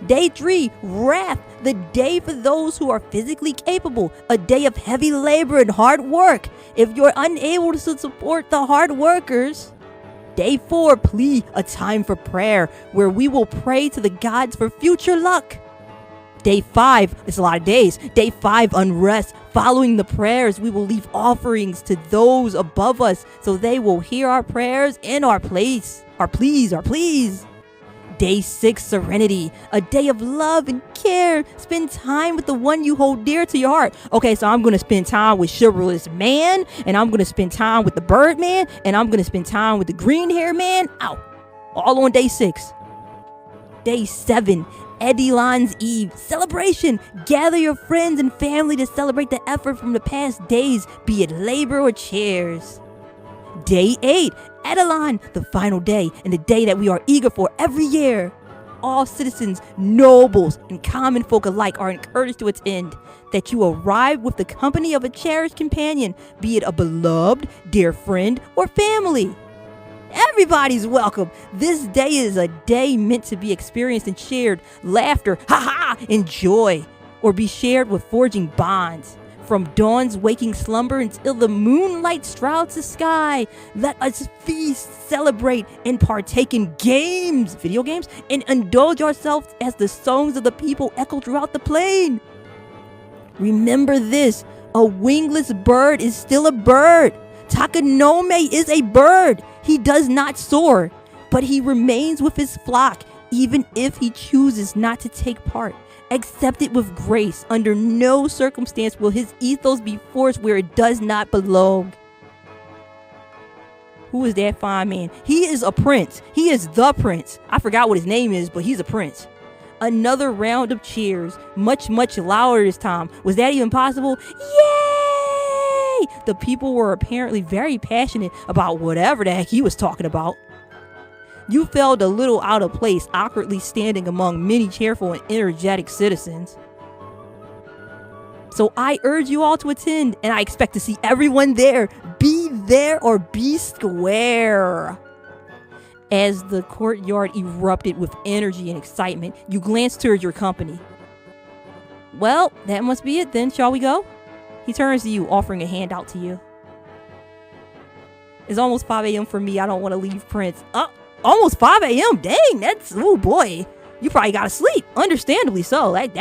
S1: Day 3, wrath, the day for those who are physically capable, a day of heavy labor and hard work. If you're unable to support the hard workers. Day 4, plea, a time for prayer, where we will pray to the gods for future luck. Day 5, it's a lot of days. Day 5, unrest. Following the prayers, we will leave offerings to those above us, so they will hear our prayers and our pleas. Day 6, serenity, a day of love and care. Spend time with the one you hold dear to your heart. Okay, so I'm going to spend time with chivalrous man, and I'm going to spend time with the bird man, and I'm going to spend time with the green hair man. Ow. All on day 6. Day 7, Edilon's Eve, celebration. Gather your friends and family to celebrate the effort from the past days, be it labor or cheers. Day 8, Edilon, the final day, and the day that we are eager for every year. All citizens, nobles, and common folk alike are encouraged to its end, that you arrive with the company of a cherished companion, be it a beloved, dear friend, or family. Everybody's welcome. This day is a day meant to be experienced and shared, laughter, and joy, or be shared with forging bonds. From dawn's waking slumber until the moonlight shrouds the sky, let us feast, celebrate, and partake in games, video games, and indulge ourselves as the songs of the people echo throughout the plain. Remember this, a wingless bird is still a bird. Takanome is a bird. He does not soar, but he remains with his flock, even if he chooses not to take part. Accept it with grace. Under no circumstance will his ethos be forced where it does not belong. Who is that fine man? He is a prince. He is the prince. I forgot what his name is, but he's a prince. Another round of cheers. Much, much louder this time. Was that even possible? Yay! The people were apparently very passionate about whatever the heck he was talking about. You felt a little out of place, awkwardly standing among many cheerful and energetic citizens. So I urge you all to attend, and I expect to see everyone there. Be there or be square. As the courtyard erupted with energy and excitement, you glanced towards your company. Well, that must be it then. Shall we go? He turns to you, offering a handout to you. It's almost 5 a.m. for me. I don't want to leave Prince. Almost 5 a.m. Dang, that's, oh boy. You probably gotta sleep. Understandably so. Is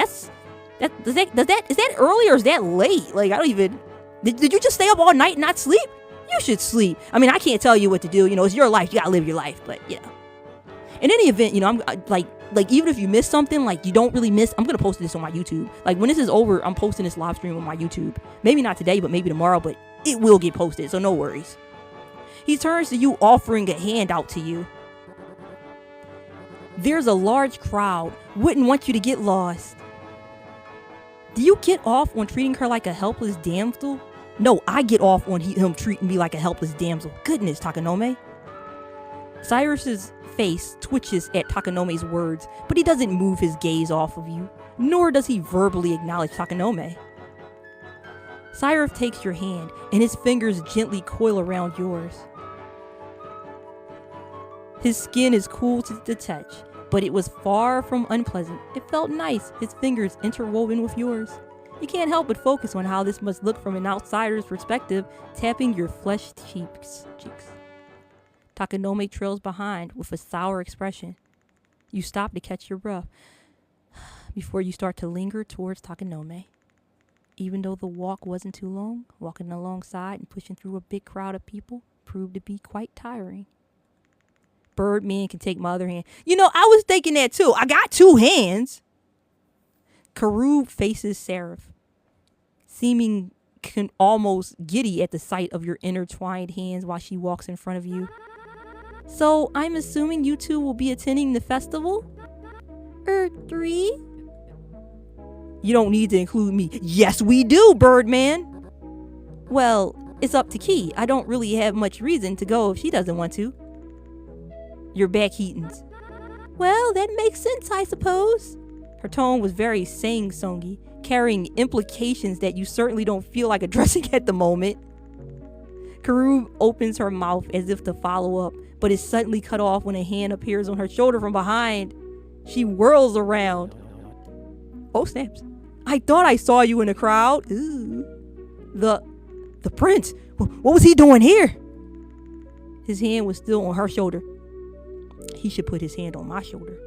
S1: that early or is that late? Like, I don't even, did you just stay up all night and not sleep? You should sleep. I mean, I can't tell you what to do. You know, it's your life. You gotta live your life. But, you know. In any event, you know, I'm like even if you miss something, like you don't really miss, I'm gonna post this on my YouTube. Like when this is over, I'm posting this live stream on my YouTube. Maybe not today, but maybe tomorrow, but it will get posted, so no worries. He turns to you, offering a handout to you. There's a large crowd. Wouldn't want you to get lost. Do you get off on treating her like a helpless damsel? No, I get off on him treating me like a helpless damsel. Goodness, Takanome. Cyrus's face twitches at Takanome's words, but he doesn't move his gaze off of you, nor does he verbally acknowledge Takanome. Cyrus takes your hand, and his fingers gently coil around yours. His skin is cool to the touch, but it was far from unpleasant. It felt nice, his fingers interwoven with yours. You can't help but focus on how this must look from an outsider's perspective, tapping your flushed cheeks. Takanome trails behind with a sour expression. You stop to catch your breath before you start to linger towards Takanome. Even though the walk wasn't too long, walking alongside and pushing through a big crowd of people proved to be quite tiring. Birdman can take my other hand. You know, I was thinking that too. I got 2 hands. Karoo faces Seraph, seeming almost giddy at the sight of your intertwined hands while she walks in front of you. So I'm assuming you two will be attending the festival? 3? You don't need to include me. Yes, we do, Birdman. Well, it's up to Key. I don't really have much reason to go if she doesn't want to. Your back heatens. Well, that makes sense, I suppose. Her tone was very sing-songy, carrying implications that you certainly don't feel like addressing at the moment. Karub opens her mouth as if to follow up, but is suddenly cut off when a hand appears on her shoulder from behind. She whirls around. Oh snaps. I thought I saw you in the crowd. Ooh. The prince. What was he doing here? His hand was still on her shoulder. He should put his hand on my shoulder.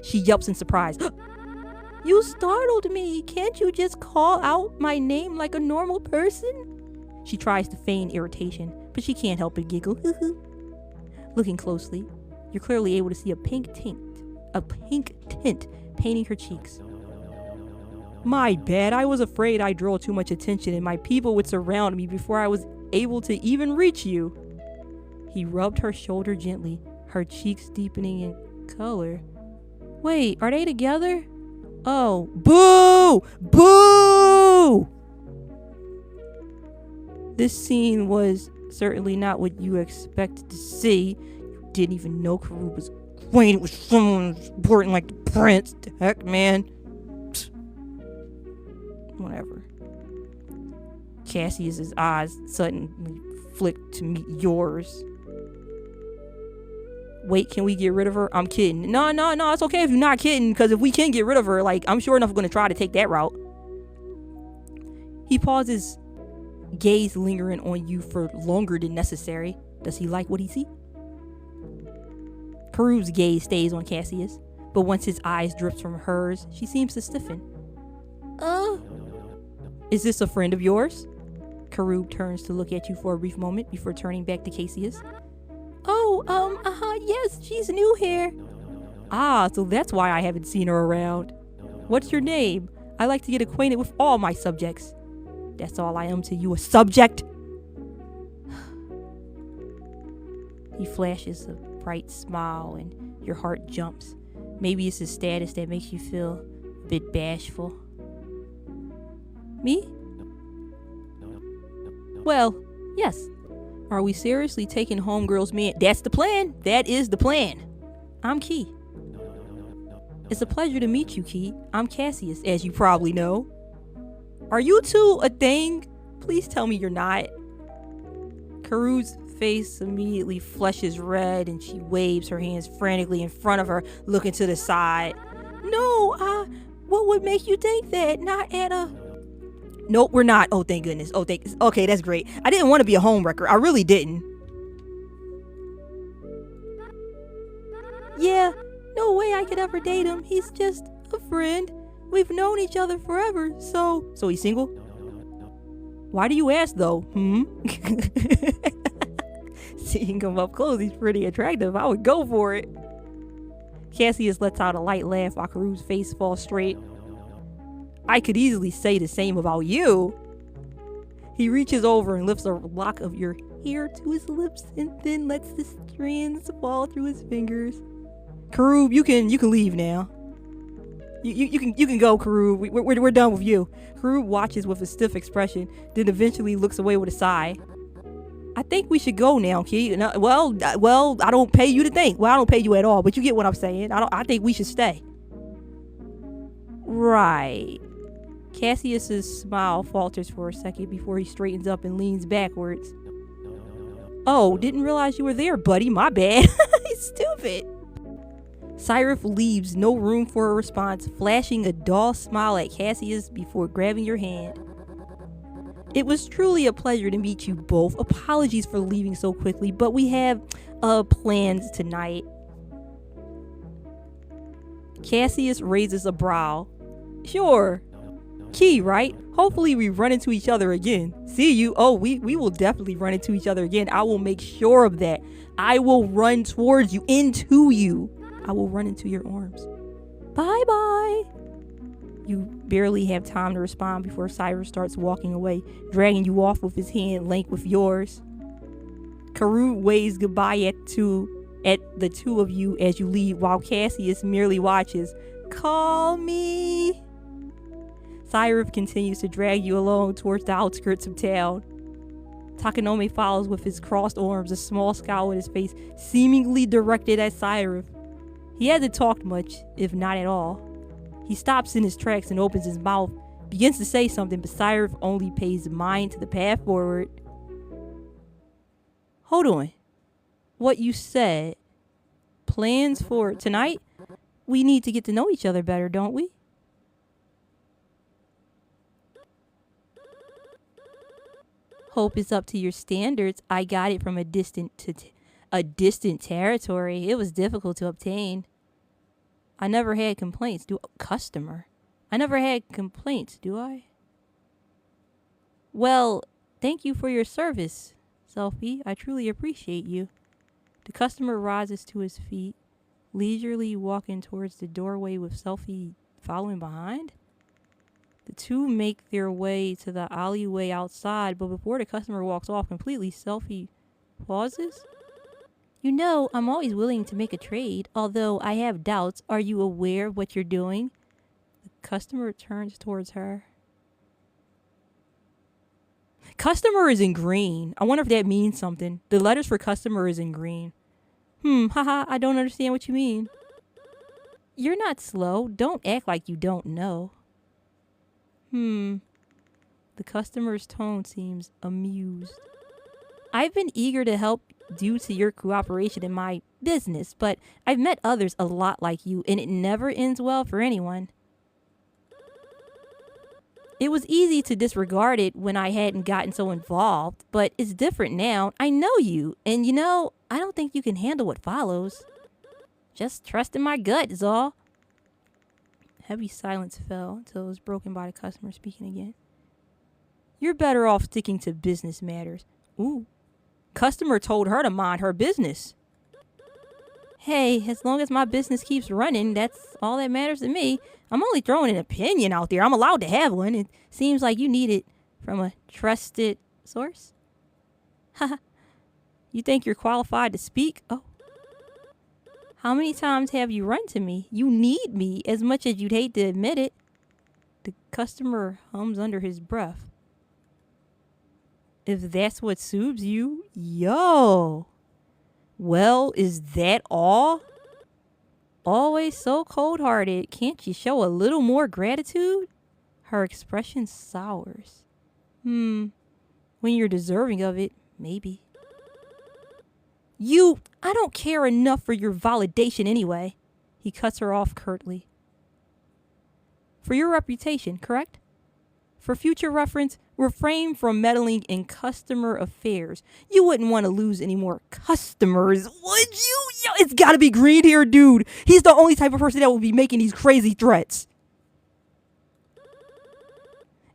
S1: She yelps in surprise. You startled me. Can't you just call out my name like a normal person? She tries to feign irritation, but she can't help but giggle. Looking closely, you're clearly able to see a pink tint painting her cheeks. My bad. I was afraid I'd draw too much attention and my people would surround me before I was able to even reach you. He rubbed her shoulder gently, her cheeks deepening in color. Wait, are they together? Oh, boo! Boo! This scene was certainly not what you expected to see. You didn't even know Karub was acquainted with someone important like the prince. The heck, man. Psst. Whatever. Cassius's eyes suddenly flicked to meet yours. Wait, can we get rid of her? I'm kidding. No, it's okay if you're not kidding, because if we can get rid of her, like, I'm sure enough we're going to try to take that route. He pauses, gaze lingering on you for longer than necessary. Does he like what he sees? Karub's gaze stays on Cassius, but once his eyes drift from hers, she seems to stiffen. Is this a friend of yours? Karub turns to look at you for a brief moment before turning back to Cassius. Yes, she's new here. Ah, so that's why I haven't seen her around. What's your name? I like to get acquainted with all my subjects. That's all I am to you, a subject. He flashes a bright smile and your heart jumps. Maybe it's his status that makes you feel a bit bashful. Me? Well, yes. Are we seriously taking homegirl's man? That's the plan. That is the plan. I'm Key. It's a pleasure to meet you, Key. I'm Cassius, as you probably know. Are you two a thing? Please tell me you're not. Karub's face immediately flushes red and she waves her hands frantically in front of her, looking to the side. No, what would make you think that? Not at a... Nope, we're not. Oh, thank goodness. Okay, that's great. I didn't want to be a homewrecker. I really didn't. Yeah, no way I could ever date him. He's just a friend. We've known each other forever, so... So he's single? Why do you ask, though? Seeing him up close, he's pretty attractive. I would go for it. Cassius lets out a light laugh while Karub's face falls straight. I could easily say the same about you. He reaches over and lifts a lock of your hair to his lips and then lets the strands fall through his fingers. Karub, you can leave now. You can go, Karub. We're done with you. Karub watches with a stiff expression, then eventually looks away with a sigh. I think we should go now, Key. No, well, I don't pay you to think. Well, I don't pay you at all, but you get what I'm saying. I think we should stay. Right. Cassius's smile falters for a second before he straightens up and leans backwards. Oh, didn't realize you were there, buddy. My bad. Stupid. Cyrus leaves no room for a response, flashing a dull smile at Cassius before grabbing your hand. It was truly a pleasure to meet you both. Apologies for leaving so quickly, but we have plans tonight. Cassius raises a brow. Sure. Key, right? Hopefully we run into each other again. See you. Oh, we will definitely run into each other again. I will make sure of that. I will run towards you, into you. I will run into your arms. Bye-bye. You barely have time to respond before Cyrus starts walking away, dragging you off with his hand linked with yours. Karub waves goodbye at the two of you as you leave, while Cassius merely watches. Call me. Cyrus continues to drag you along towards the outskirts of town. Takanome follows with his crossed arms, a small scowl on his face, seemingly directed at Cyrus. He hasn't talked much, if not at all. He stops in his tracks and opens his mouth, begins to say something, but Cyrus only pays mind to the path forward. Hold on. What you said? Plans for tonight? We need to get to know each other better, don't we? Hope is up to your standards. I got it from a distant territory. It was difficult to obtain. I never had complaints. Customer? I never had complaints, do I? Well, thank you for your service, Selfie. I truly appreciate you. The customer rises to his feet, leisurely walking towards the doorway with Selfie following behind. The two make their way to the alleyway outside, but before the customer walks off completely, Selfie pauses. You know, I'm always willing to make a trade, although I have doubts. Are you aware of what you're doing? The customer turns towards her. Customer is in green. I wonder if that means something. The letters for customer is in green. Haha, I don't understand what you mean. You're not slow. Don't act like you don't know. The customer's tone seems amused. I've been eager to help due to your cooperation in my business, but I've met others a lot like you, and it never ends well for anyone. It was easy to disregard it when I hadn't gotten so involved, but it's different now. I know you, and you know, I don't think you can handle what follows. Just trust in my gut is all. Heavy silence fell until it was broken by the customer speaking again. You're better off sticking to business matters. Ooh. Customer told her to mind her business. Hey, as long as my business keeps running, that's all that matters to me. I'm only throwing an opinion out there. I'm allowed to have one. It seems like you need it from a trusted source. Haha. You think you're qualified to speak? Oh. How many times have you run to me? You need me as much as you'd hate to admit it. The customer hums under his breath. If that's what soothes you, yo. Well, is that all? Always so cold-hearted. Can't you show a little more gratitude? Her expression sours. When you're deserving of it, maybe. I don't care enough for your validation anyway. He cuts her off curtly. For your reputation, correct? For future reference, refrain from meddling in customer affairs. You wouldn't want to lose any more customers, would you? Yo, it's gotta be Green here, dude. He's the only type of person that will be making these crazy threats.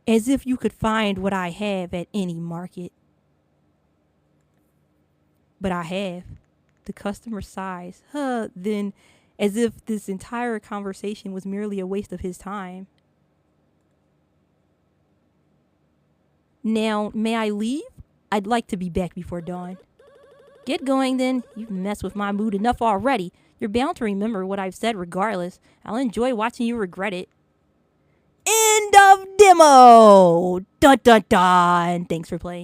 S1: As if you could find what I have at any market. But I have. The customer sighs. Then, as if this entire conversation was merely a waste of his time. Now, may I leave? I'd like to be back before dawn. Get going then. You've messed with my mood enough already. You're bound to remember what I've said regardless. I'll enjoy watching you regret it. End of demo! Dun dun dun! Thanks for playing.